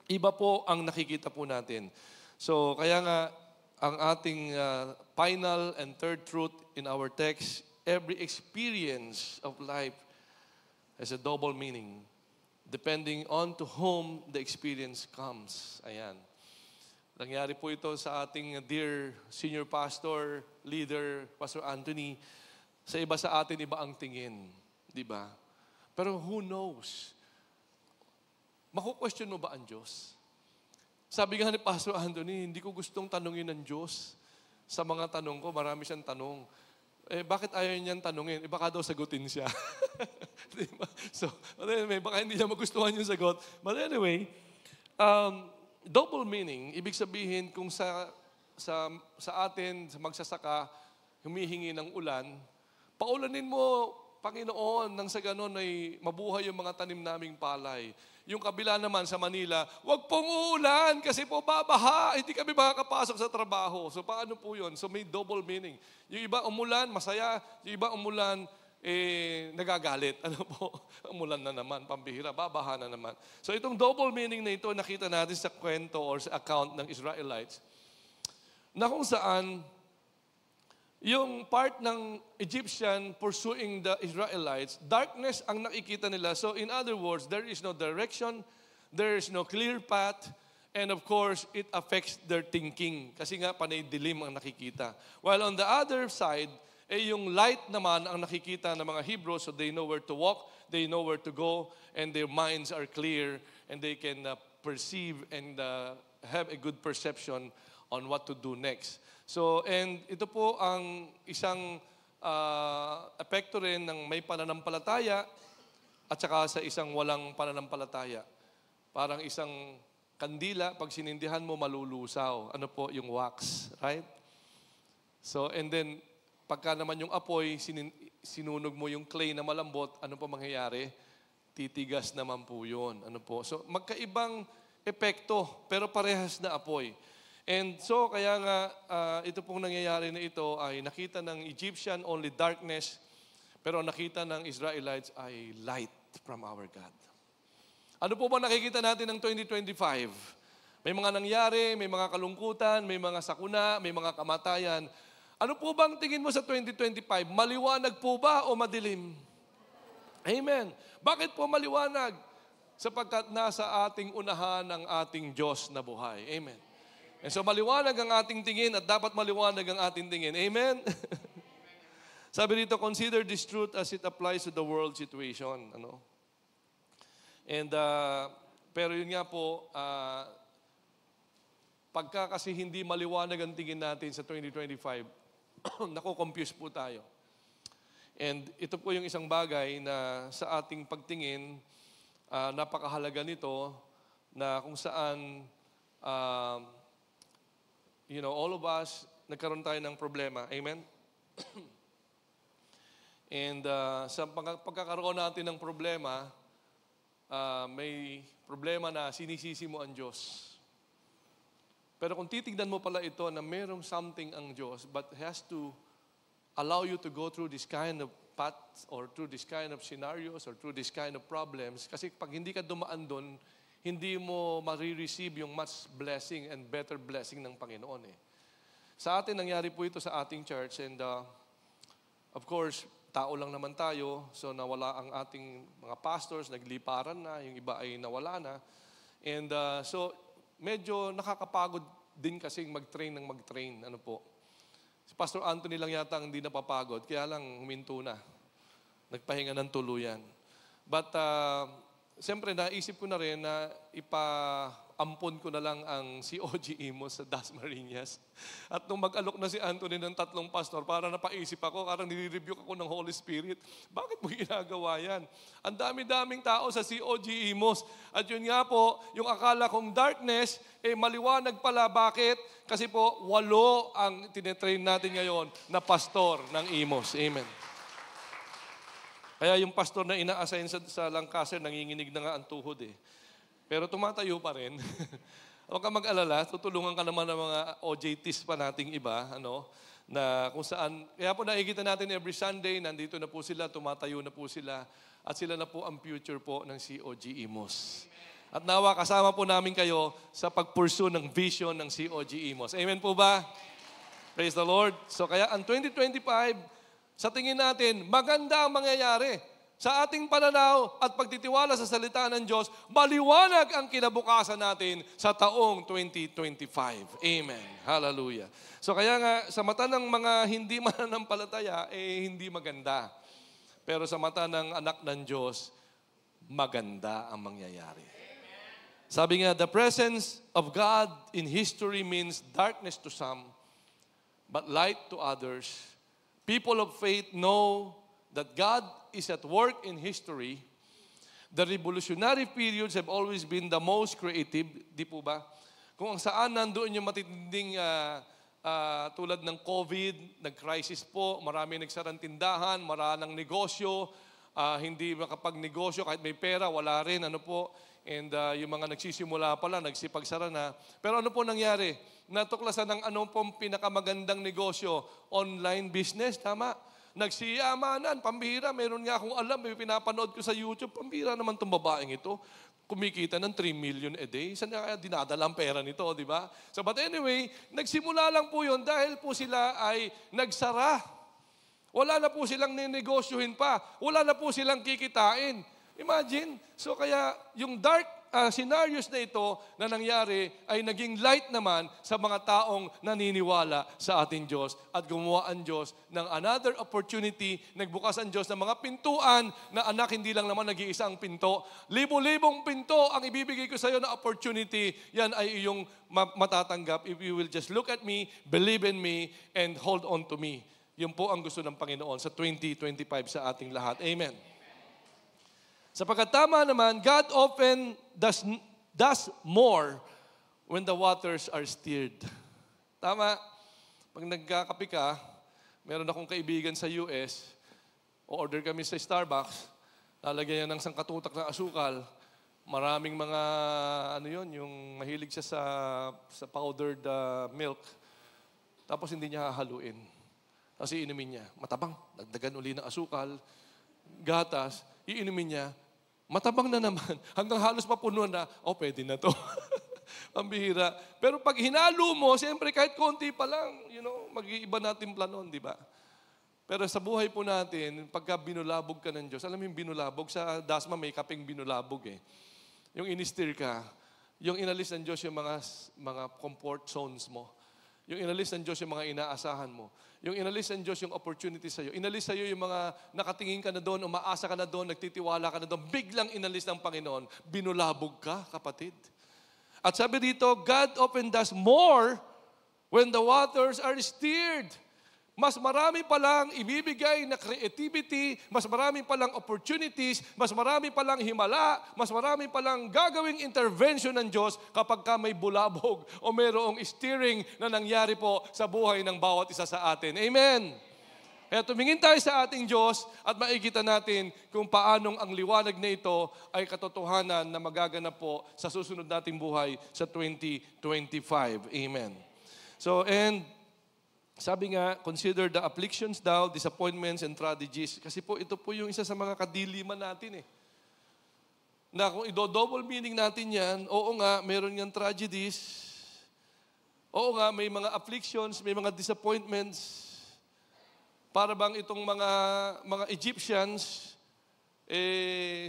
iba po ang nakikita po natin. So, kaya nga, ang ating final and third truth in our text, every experience of life has a double meaning, depending on to whom the experience comes. Ayan. Nangyari po ito sa ating dear senior pastor, leader, Pastor Anthony. Sa iba sa atin, iba ang tingin. Di ba? Pero who knows? Maku-question mo ba ang Diyos? Sabi nga ni Pastor Anthony, hindi ko gustong tanungin ng Diyos. Sa mga tanong ko, marami siyang tanong. Bakit ayaw niyang tanungin? Baka daw sagutin siya. Diba? So, anyway, baka hindi niya magustuhan yung sagot. But anyway, double meaning, ibig sabihin kung sa atin, sa magsasaka, humihingi ng ulan, paulanin mo, Panginoon, nang sa ganon ay mabuhay yung mga tanim naming palay. Yung kabila naman sa Manila, wag pong uulan kasi po babaha, hindi kami makakapasok sa trabaho. So paano po yun? So may double meaning. Yung iba umulan, masaya. Yung iba umulan, nagagalit. Ano po? Umulan na naman, pambihira, babaha na naman. So itong double meaning na ito, nakita natin sa kwento or sa account ng Israelites, na kung saan, yung part ng Egyptian pursuing the Israelites, darkness ang nakikita nila. So in other words, there is no direction, there is no clear path, and of course, it affects their thinking. Kasi nga, panay dilim ang nakikita. While on the other side, yung light naman ang nakikita ng mga Hebrews, so they know where to walk, they know where to go, and their minds are clear, and they can perceive and have a good perception on what to do next. So, and ito po ang isang epekto rin ng may pananampalataya at saka sa isang walang pananampalataya. Parang isang kandila, pag sinindihan mo, malulusaw. Ano po? Yung wax, right? So, and then, pagka naman yung apoy, sinunog mo yung clay na malambot, ano po mangyayari? Titigas naman po yun. Ano po? So, magkaibang epekto, pero parehas na apoy. And so, kaya nga, ito pong nangyayari na ito ay nakita ng Egyptian only darkness, pero nakita ng Israelites ay light from our God. Ano po ba nakikita natin ng 2025? May mga nangyari, may mga kalungkutan, may mga sakuna, may mga kamatayan. Ano po bang tingin mo sa 2025? Maliwanag po ba o madilim? Amen. Bakit po maliwanag? Sapagkat nasa ating unahan ang ating Diyos na buhay. Amen. And so maliwanag ang ating tingin at dapat maliwanag ang ating tingin. Amen? Sabi dito, consider this truth as it applies to the world situation. Ano? And, pero yun nga po, pagka kasi hindi maliwanag ang tingin natin sa 2025, nako-confuse po tayo. And ito po yung isang bagay na sa ating pagtingin, napakahalaga nito na kung saan all of us, nagkaroon tayo ng problema. Amen? And sa pagkakaroon natin ng problema, may problema na sinisisi mo ang Diyos. Pero kung titignan mo pala ito na mayroong something ang Diyos, but has to allow you to go through this kind of paths or through this kind of scenarios or through this kind of problems, kasi pag hindi ka dumaan doon, hindi mo marireceive yung much blessing and better blessing ng Panginoon eh. Sa atin, nangyari po ito sa ating church and of course, tao lang naman tayo, so nawala ang ating mga pastors, nagliparan na, yung iba ay nawala na. And so, medyo nakakapagod din kasing mag-train. Ano po? Si Pastor Anthony lang yata hindi napapagod, kaya lang huminto na. Nagpahinga ng tuluyan. But, siyempre, naisip ko na rin na ipaampon ko na lang ang COG Imos sa Dasmariñas. At nung mag-alok na si Anthony ng 3 pastor, para napaisip ako, parang nire-review ako ng Holy Spirit. Bakit mo ginagawa yan? Ang dami-daming tao sa COG Imos. At yun nga po, yung akala kong darkness, maliwanag pala. Bakit? Kasi po, 8 ang tinetrain natin ngayon na pastor ng Imos. Amen. Kaya yung pastor na ina-assign sa Lancaster, nanginginig na nga ang tuhod eh. Pero tumatayo pa rin. Huwag ka mag-alala, tutulungan ka naman ng mga OJTs pa nating iba, na kung saan, kaya po nakikita natin every Sunday, nandito na po sila, tumatayo na po sila, at sila na po ang future po ng COG Imos. At nawa, kasama po namin kayo sa pag-pursue ng vision ng COG Imos. Amen po ba? Praise the Lord. So kaya ang 2025, sa tingin natin, maganda ang mangyayari. Sa ating pananaw at pagtitiwala sa salita ng Diyos, maliwanag ang kinabukasan natin sa taong 2025. Amen. Hallelujah. So kaya nga, sa mata ng mga hindi mananampalataya, hindi maganda. Pero sa mata ng anak ng Diyos, maganda ang mangyayari. Sabi nga, the presence of God in history means darkness to some, but light to others. People of faith know that God is at work in history. The revolutionary periods have always been the most creative, di po ba? Kung ang saan nandoon yung matitinding tulad ng COVID, nag-crisis po, marami nagsarang tindahan, maraming negosyo, hindi makapagnegosyo, kahit may pera, wala rin, and yung mga nagsisimula pala, nagsipagsara na. Pero ano po nangyari? Natuklasan ng ano pong pinakamagandang negosyo? Online business, tama? Nagsiyamanan, pambihira, meron nga akong alam, may pinapanood ko sa YouTube, pambihira naman itong babaeng ito, kumikita ng 3 million a day. Saan kaya dinadala ang pera nito, di ba? So, but anyway, nagsimula lang po yun dahil po sila ay nagsara. Wala na po silang ninegosyohin pa. Wala na po silang kikitain. Imagine, so kaya yung dark scenarios na ito na nangyari ay naging light naman sa mga taong naniniwala sa ating Diyos at gumawa ang Diyos ng another opportunity, nagbukas ang Diyos ng mga pintuan na anak, hindi lang naman nag-iisa ang pinto. Libo-libong pinto ang ibibigay ko sa iyo na opportunity, yan ay iyong matatanggap if you will just look at me, believe in me, and hold on to me. Yun po ang gusto ng Panginoon sa 2025 sa ating lahat. Amen. Sapagkat tama naman, God often does more when the waters are stirred. Tama. Pag nagkakape ka, meron akong kaibigan sa US, order kami sa Starbucks, lalagyan ng sangkatutak ng asukal, maraming mga, yung mahilig siya sa powdered milk, tapos hindi niya hahaluin. Tapos iinumin niya, matabang, dagdagan uli ng asukal, gatas, iinumin niya, matabang na naman. Hanggang halos mapuno na, pwede na to. Pambihira. Pero pag hinalo mo, siyempre kahit konti pa lang, mag-iiba natin planon, di ba? Pero sa buhay po natin, pagka binulabog ka ng Diyos, alam mo yung binulabog? Sa Dasma may kaping binulabog eh. Yung inistir ka, yung inalis ng Diyos yung mga comfort zones mo. Yung inalis ng Diyos yung mga inaasahan mo. Yung inalis ng Diyos yung opportunity sa'yo. Inalis sa'yo yung mga nakatingin ka na doon, umaasa ka na doon, nagtitiwala ka na doon. Biglang inalis ng Panginoon. Binulabog ka, kapatid. At sabi dito, God often does more when the waters are stirred. Mas marami palang ibibigay na creativity, mas marami palang opportunities, mas marami palang himala, mas marami palang gagawing intervention ng Diyos kapag ka may bulabog o mayroong steering na nangyari po sa buhay ng bawat isa sa atin. Amen! Kaya tumingin tayo sa ating Diyos at makikita natin kung paanong ang liwanag na ito ay katotohanan na magaganap po sa susunod nating buhay sa 2025. Amen. So, sabi nga, consider the afflictions thou, disappointments and tragedies. Kasi po, ito po yung isa sa mga kadiliman natin eh. Na kung i-double meaning natin yan, oo nga, meron nga tragedies. Oo nga, may mga afflictions, may mga disappointments. Para bang itong mga Egyptians,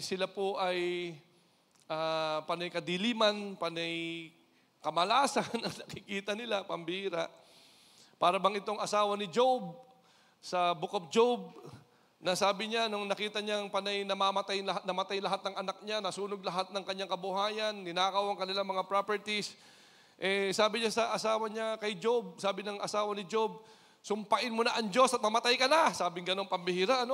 sila po ay panay kadiliman, panay kamalasan ang nakikita nila, pambira. Para bang itong asawa ni Job, sa Book of Job, na sabi niya, nung nakita niyang panay namatay lahat ng anak niya, nasunog lahat ng kanyang kabuhayan, ninakaw ang kanilang mga properties, sabi niya sa asawa niya kay Job, sabi ng asawa ni Job, sumpain mo na ang Diyos at mamatay ka na. Sabi ganun, pambihira,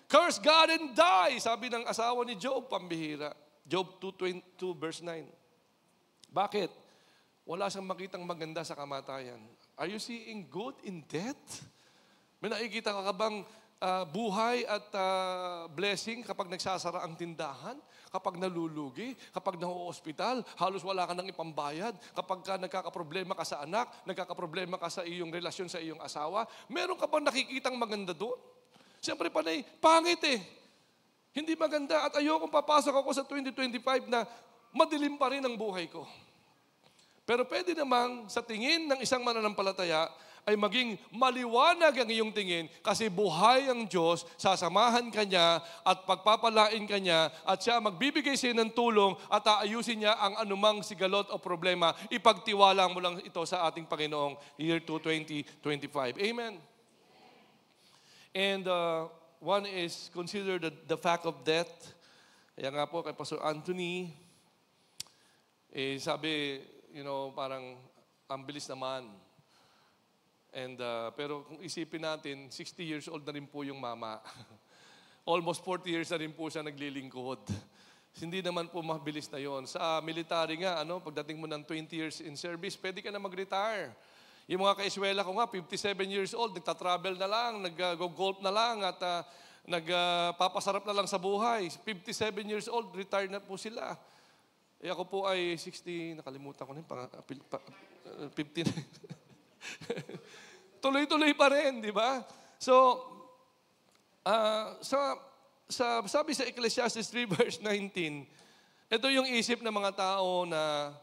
Curse God and die, sabi ng asawa ni Job, pambihira. Job 2:22 verse 9. Bakit? Wala siyang makitang maganda sa kamatayan. Are you seeing good in death? May nakikita ka bang buhay at blessing kapag nagsasara ang tindahan, kapag nalulugi, kapag na-hospital, halos wala ka nang ipambayad, kapag ka nagkakaproblema ka sa anak, nagkakaproblema ka sa iyong relasyon sa iyong asawa, meron ka bang nakikitang maganda doon? Siyempre panay, pangit eh. Hindi maganda at ayokong papasok ako sa 2025 na madilim pa rin ang buhay ko. Pero pwede namang sa tingin ng isang mananampalataya ay maging maliwanag ang iyong tingin kasi buhay ang Diyos, sasamahan ka niya at pagpapalain ka niya at siya magbibigay sa iyo ng tulong at aayusin niya ang anumang sigalot o problema. Ipagtiwala mo lang ito sa ating Panginoong year 2025. Amen. And one is consider the fact of death. Kaya nga po kay Pastor Anthony, sabi, parang ang bilis naman. And, pero kung isipin natin, 60 years old na rin po yung mama. Almost 40 years na rin po siya naglilingkod. Hindi naman po mabilis na yon. Sa military nga, pagdating mo ng 20 years in service, pwede ka na mag-retire. Yung mga kaiswela ko nga, 57 years old, nagtatravel na lang, nag-golf na lang, at nagpapasarap na lang sa buhay. 57 years old, retired na po sila. Ako po ay 60, nakalimutan ko na yung 15. Tuloy-tuloy pa rin, di ba? So, sabi sa Ecclesiastes 3 verse 19, ito yung isip ng mga tao na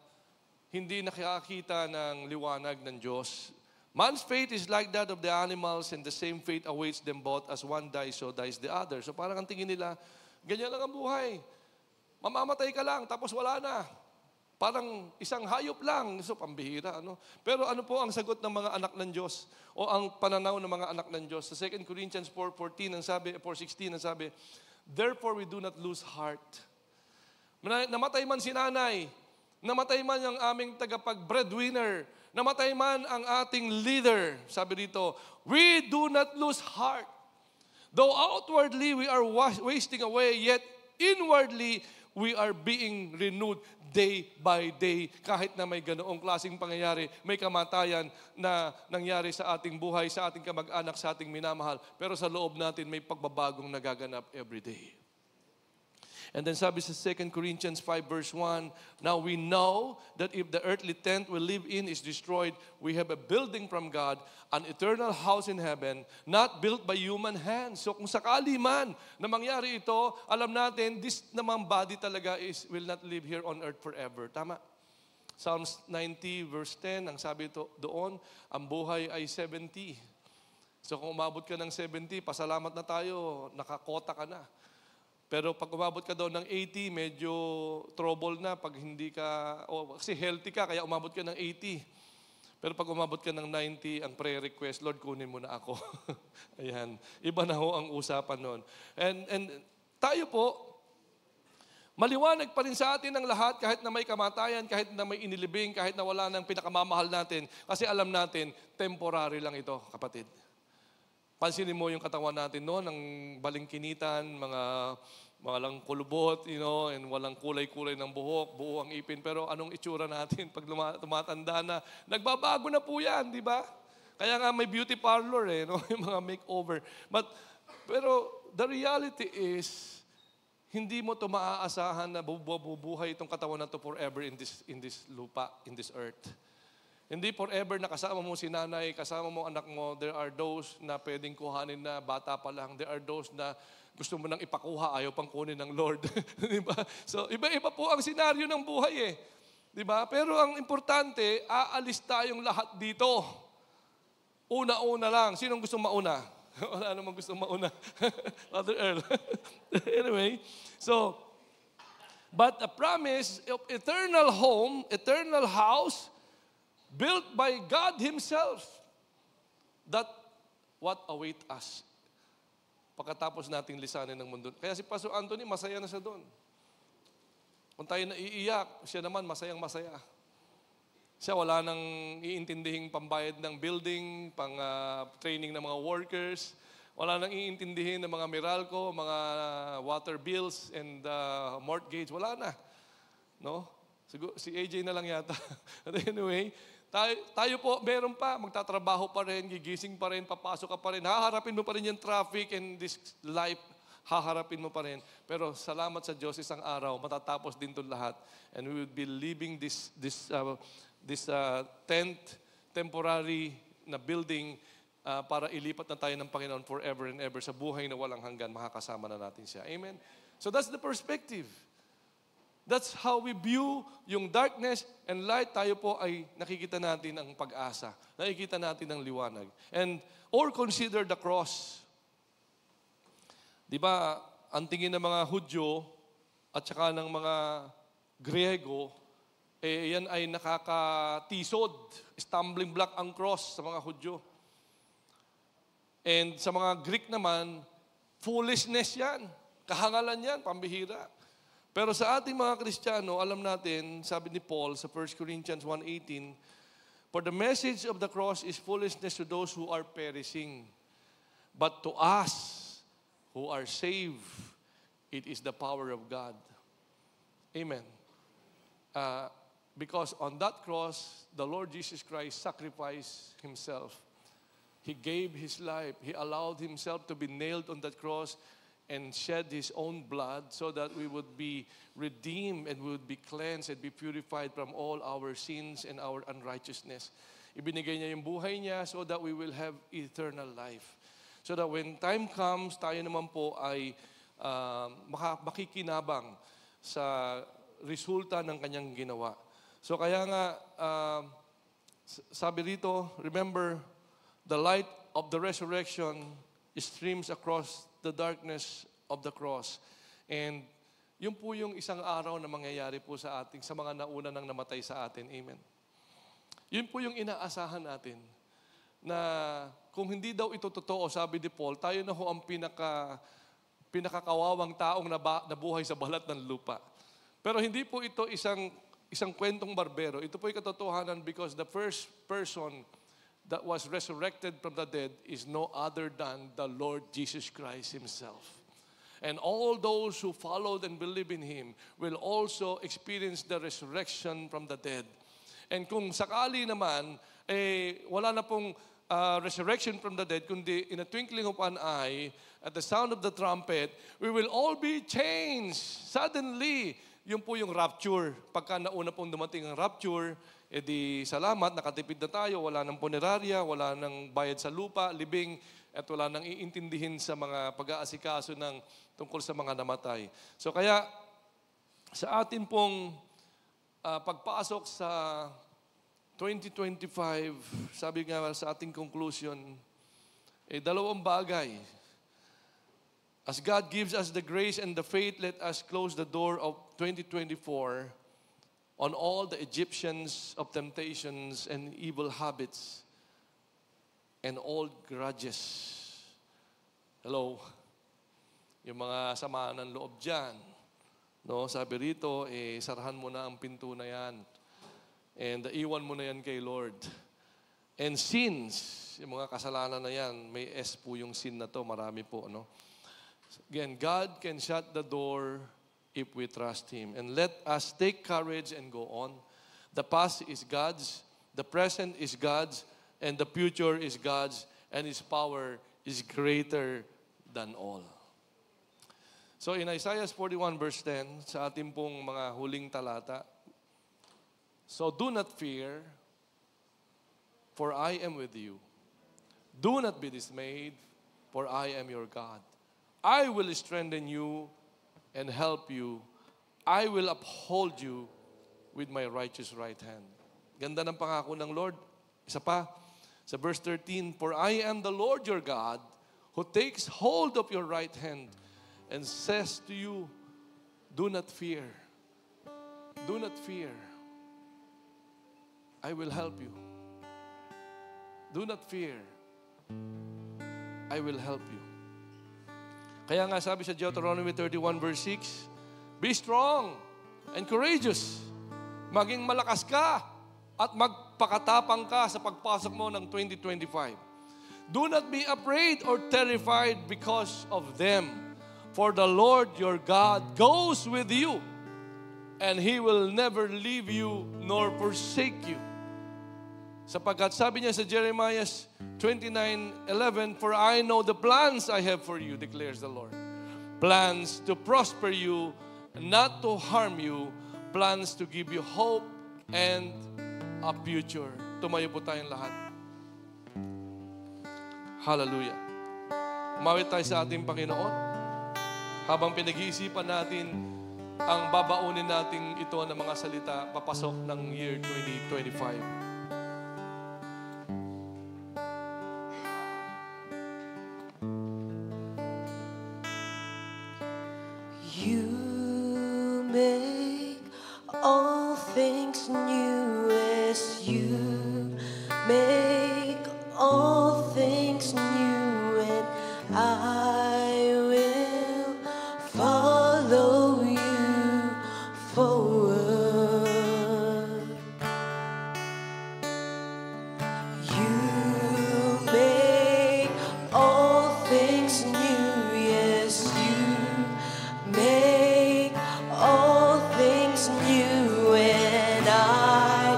hindi nakakita ng liwanag ng Diyos. Man's fate is like that of the animals and the same fate awaits them both. As one dies, so dies the other. So parang ang tingin nila, ganyan lang ang buhay. Mamamatay ka lang, tapos wala na. Parang isang hayop lang. So, pambihira. Pero ano po ang sagot ng mga anak ng Diyos? O ang pananaw ng mga anak ng Diyos? Sa 2 Corinthians 4:16, ang sabi, therefore we do not lose heart. Namatay man si nanay, namatay man ang aming tagapag-breadwinner, namatay man ang ating leader, sabi dito, we do not lose heart. Though outwardly we are wasting away, yet inwardly we are being renewed day by day. Kahit na may ganoong klaseng pangyayari, may kamatayan na nangyari sa ating buhay, sa ating kamag-anak, sa ating minamahal. Pero sa loob natin, may pagbabagong nagaganap every day. And then sabi sa 2 Corinthians 5 verse 1, now we know that if the earthly tent we live in is destroyed, we have a building from God, an eternal house in heaven, not built by human hands. So kung sakali man na mangyari ito, alam natin, this namang body talaga will not live here on earth forever. Tama? Psalms 90 verse 10, ang sabi ito doon, ang buhay ay 70. So kung umabot ka ng 70, pasalamat na tayo, nakakota ka na. Pero pag umabot ka daw ng 80, medyo trouble na pag hindi ka, kasi healthy ka, kaya umabot ka ng 80. Pero pag umabot ka ng 90, ang prayer request, Lord, kunin mo na ako. Ayan. Iba na ho ang usapan noon. And tayo po, maliwanag pa rin sa atin ang lahat kahit na may kamatayan, kahit na may inilibing, kahit na wala nang pinakamamahal natin. Kasi alam natin, temporary lang ito, kapatid. Pansinin mo yung katawan natin noon, ang balingkinitan, mga lang kulubot, and walang kulay-kulay ng buhok, buo ang ipin. Pero anong itsura natin pag tumatanda na? Nagbabago na po yan, di ba? Kaya nga may beauty parlor, yung mga makeover. Pero the reality is, hindi mo ito maaasahan na bubuhay itong katawan na ito forever in this lupa, in this earth. Hindi forever na kasama mo si nanay, kasama mo anak mo. There are those na pwedeng kuhanin na bata pa lang. There are those na gusto mo nang ipakuha, ayaw pang kunin ng Lord. Diba? So, iba-iba po ang senaryo ng buhay Diba? Pero ang importante, aalis tayong lahat dito. Una-una lang. Sinong gusto mauna? Wala namang gusto mauna. Father Earl. Anyway, so, but a promise of eternal home, eternal house, built by God Himself, that what await us. Pagkatapos nating lisanin ng mundo. Kaya si Pastor Anthony, masaya na siya doon. Kung tayo naiiyak, siya naman masayang-masaya. Siya wala nang iintindihing pambayad ng building, pang training ng mga workers, wala nang iintindihin ng mga Meralco, mga water bills and mortgage, wala na. No? Si AJ na lang yata. Anyway, Tayo po, meron pa, magtatrabaho pa rin, gigising pa rin, papasok ka pa rin, haharapin mo pa rin yung traffic and this life, haharapin mo pa rin. Pero salamat sa Diyos, isang araw, matatapos din itong lahat. And we will be leaving this tent, temporary na building, para ilipat na tayo ng Panginoon forever and ever sa buhay na walang hanggan, makakasama na natin siya. Amen? So that's the perspective. That's how we view yung darkness and light. Tayo po ay nakikita natin ang pag-asa. Nakikita natin ang liwanag. Or consider the cross. Di ba, ang tingin ng mga Hudyo at saka ng mga Griego, yan ay nakakatisod. Stumbling block ang cross sa mga Hudyo. And sa mga Greek naman, foolishness yan. Kahangalan yan, pambihira. Pero sa ating mga Kristiyano, alam natin, sabi ni Paul sa 1 Corinthians 1:18, "For the message of the cross is foolishness to those who are perishing. But to us who are saved, it is the power of God." Amen. Because on that cross, the Lord Jesus Christ sacrificed Himself. He gave His life. He allowed Himself to be nailed on that cross and shed His own blood so that we would be redeemed and we would be cleansed and be purified from all our sins and our unrighteousness. Ibinigay niya yung buhay niya so that we will have eternal life. So that when time comes, tayo naman po ay makikinabang sa resulta ng kanyang ginawa. So kaya nga, sabi rito, remember, the light of the resurrection streams across the darkness of the cross. And yun po yung isang araw na mangyayari po sa ating, sa mga nauna nang namatay sa atin. Amen. Yun po yung inaasahan natin. Na kung hindi daw ito totoo, sabi ni Paul, tayo na ho ang pinakakawawang taong nabuhay sa balat ng lupa. Pero hindi po ito isang kwentong barbero. Ito po yung katotohanan because the first person that was resurrected from the dead is no other than the Lord Jesus Christ Himself. And all those who followed and believe in Him will also experience the resurrection from the dead. And kung sakali naman, wala na pong resurrection from the dead, kundi in a twinkling of an eye, at the sound of the trumpet, we will all be changed. Suddenly, yun po yung rapture. Pagka nauna pong dumating ang rapture, di salamat, nakatipid na tayo, wala nang punerarya, wala nang bayad sa lupa, libing, at wala nang iintindihin sa mga pag-aasikaso tungkol sa mga namatay. So kaya, sa atin pong pagpasok sa 2025, sabi nga sa ating conclusion, dalawang bagay. As God gives us the grace and the faith, let us close the door of 2024 on all the Egyptians of temptations and evil habits and old grudges. Hello? Yung mga samaan ng loob dyan. No, sabi rito, sarahan mo na ang pinto na yan. And iwan mo na yan kay Lord. And sins, yung mga kasalanan na yan, may S po yung sin na to, marami po, no? Again, God can shut the door if we trust Him. And let us take courage and go on. The past is God's, the present is God's, and the future is God's, and His power is greater than all. So in Isaiah 41 verse 10, sa ating pong mga huling talata, "So do not fear, for I am with you. Do not be dismayed, for I am your God. I will strengthen you and help you. I will uphold you with my righteous right hand." Ganda ng pangako ng Lord. Isa pa, sa verse 13, "For I am the Lord your God, who takes hold of your right hand and says to you, do not fear. Do not fear. I will help you. Do not fear. I will help you." Kaya nga sabi sa Deuteronomy 31 verse 6, "Be strong and courageous." Maging malakas ka at magpakatapang ka sa pagpasok mo ng 2025. "Do not be afraid or terrified because of them. For the Lord your God goes with you, and He will never leave you nor forsake you." Sapagkat sabi niya sa Jeremiah 29:11, "For I know the plans I have for you," declares the Lord. Plans to prosper you, not to harm you, plans to give you hope and a future. Tumayo po tayong lahat. Hallelujah. Umawit tayo sa ating Panginoon. Habang pinag-iisipan natin ang babaunin nating ito ng mga salita papasok ng year 2025. You make all things new as you make all things new, and I will follow you forward. You make all things new, yes, you make all things new, and I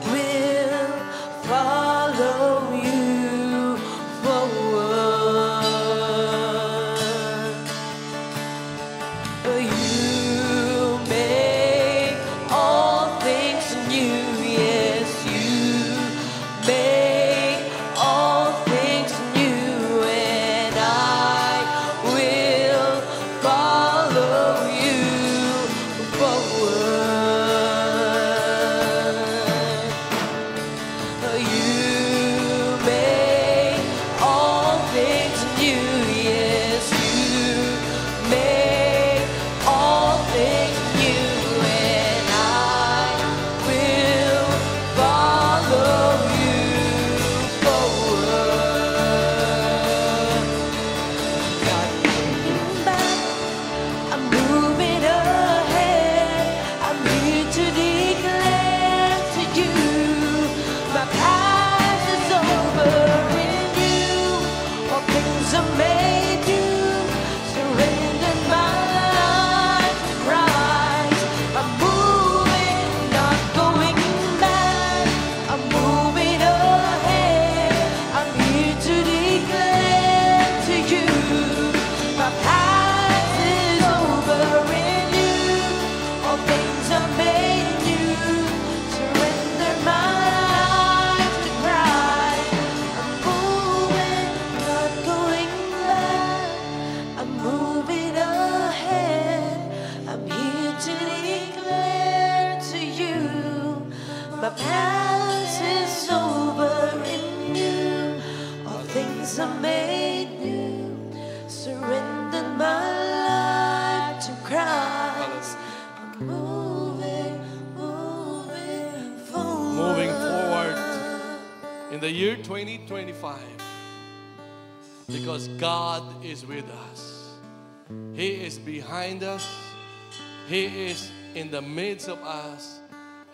will follow you forward. You make all things new, yes, you make all things new, and I will follow you forward. You make all things new, yes, you make all things new, and I will follow you forward. Not looking back, I'm moving ahead. I'm here to declare to you, my past is over in you. All things are made new. Surrendered my life to Christ. I'm moving, not going back. I'm moving ahead. I'm here to declare to you, my past is over in you. All things are made new. Surrender my life to Christ. I'm moving, not going back. I'm moving ahead. I'm here to declare to you, my past is over in you. All things are made new. Surrendered my life to Christ. I'm moving forward. Moving forward in the year 2025, because God is with us. He is behind us. He is in the midst of us,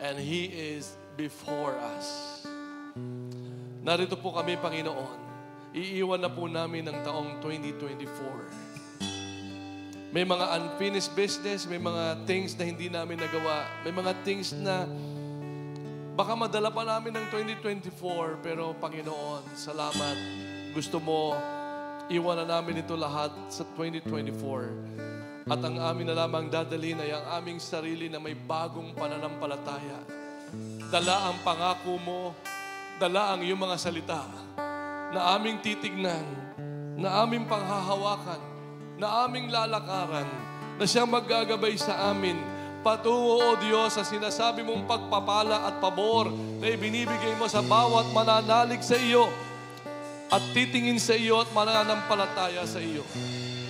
and He is before us. Narito po kami, Panginoon. Iiwan na po namin ang taong 2024. May mga unfinished business, may mga things na hindi namin nagawa, may mga things na baka madala pa namin ng 2024, pero Panginoon, salamat. Gusto mo, iwan na namin ito lahat sa 2024. At ang amin na lamang dadalhin ay ang aming sarili na may bagong pananampalataya. Dala ang pangako mo, dala ang iyong mga salita na aming titignan, na aming panghahawakan, na aming lalakaran, na siyang maggagabay sa amin patungo, O Diyos, sa sinasabi mong pagpapala at pabor na ibinibigay mo sa bawat mananalig sa iyo at titingin sa iyo at mananampalataya sa iyo.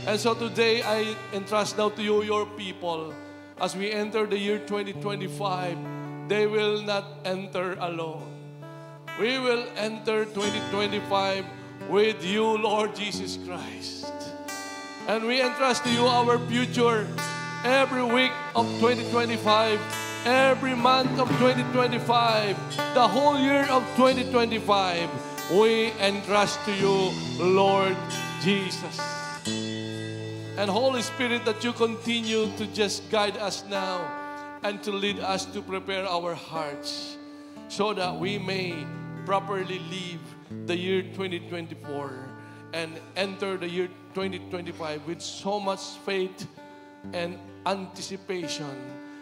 And so today, I entrust now to you, your people, as we enter the year 2025, they will not enter alone. We will enter 2025 with you, Lord Jesus Christ. And we entrust to you our future every week of 2025, every month of 2025, the whole year of 2025. We entrust to you, Lord Jesus. And Holy Spirit, that you continue to just guide us now and to lead us to prepare our hearts so that we may properly leave the year 2024 and enter the year 2025 with so much faith and anticipation,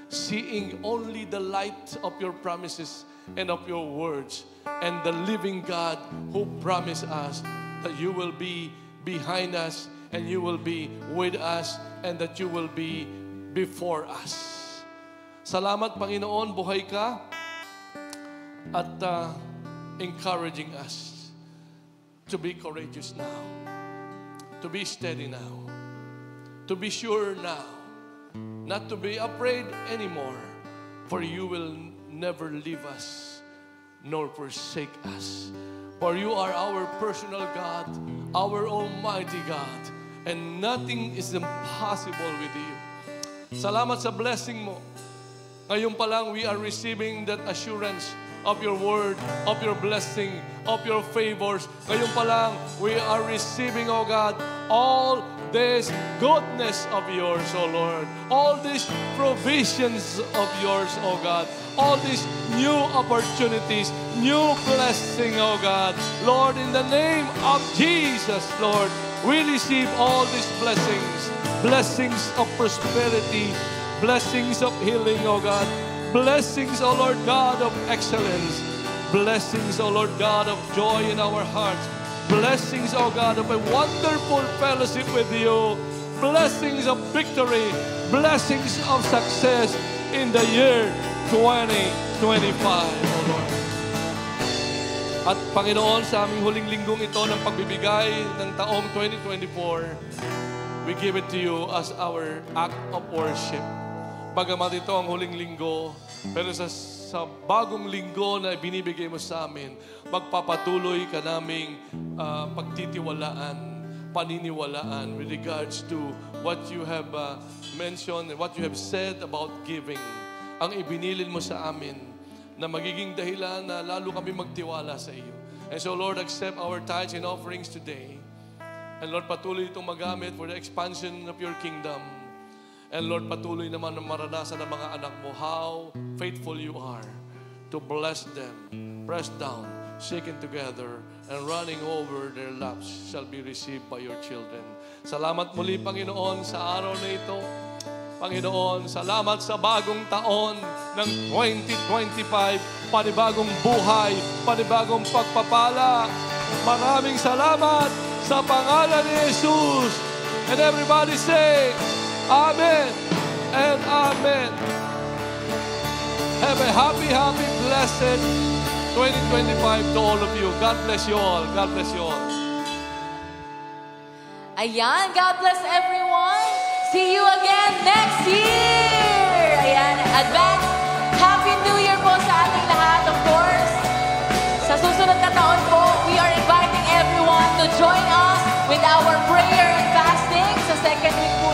seeing only the light of your promises and of your words, and the living God who promised us that you will be behind us and you will be with us and that you will be before us. Salamat, Panginoon, buhay ka at encouraging us to be courageous now, to be steady now, to be sure now, not to be afraid anymore, for you will never leave us nor forsake us. For you are our personal God, our Almighty God, and nothing is impossible with you. Salamat sa blessing mo. Ngayon pa lang, we are receiving that assurance of your word, of your blessing, of your favors. Ngayon pa lang, we are receiving, oh God, all this goodness of yours, oh Lord. All these provisions of yours, oh God. All these new opportunities, new blessing, oh God. Lord, in the name of Jesus, Lord, we receive all these blessings. Blessings of prosperity, blessings of healing, oh God. Blessings, oh Lord God, of excellence. Blessings, oh Lord God, of joy in our hearts. Blessings, oh God, of a wonderful fellowship with you. Blessings of victory. Blessings of success in the year 2025, oh Lord. At Panginoon, sa aming huling linggong ito ng pagbibigay ng taong 2024, we give it to you as our act of worship. Bagamat ito ang huling linggo, pero sa bagong linggo na binibigay mo sa amin, magpapatuloy ka naming pagtitiwalaan, paniniwalaan with regards to what you have mentioned and what you have said about giving. Ang ibinilin mo sa amin na magiging dahilan na lalo kami magtiwala sa iyo. And so Lord, accept our tithes and offerings today. And Lord, patuloy itong magamit for the expansion of your kingdom. And Lord, patuloy naman na maranasan ng mga anak mo how faithful you are to bless them, pressed down, shaken together, and running over their laps shall be received by your children. Salamat muli, Panginoon, sa araw na ito. Panginoon, salamat sa bagong taon ng 2025, panibagong buhay, panibagong pagpapala. Maraming salamat sa pangalan ni Jesus. And everybody say, Amen and Amen. Have a happy, blessed 2025 to all of you. God bless you all. God bless you all. Ayan, God bless everyone. See you again next year. Ayan, advance Happy New Year po sa ating lahat, of course. Sa susunod na taon po, we are inviting everyone to join us with our prayer and fasting sa second week po.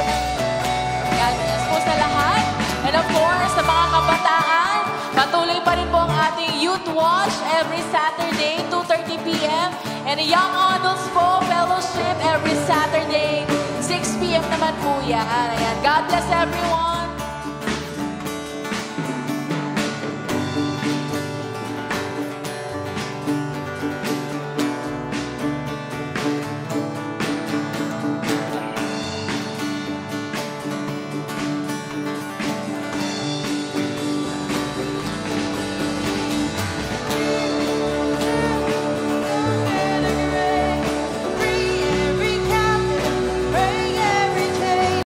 Ayan, yes po sa lahat. And of course, sa mga kabataan, patuloy pa rin po ang ating Youth Watch every Saturday, 2:30 p.m. And Young Adults po, Fellowship every Saturday, 6 p.m. naman po yan. Ayan. God bless everyone.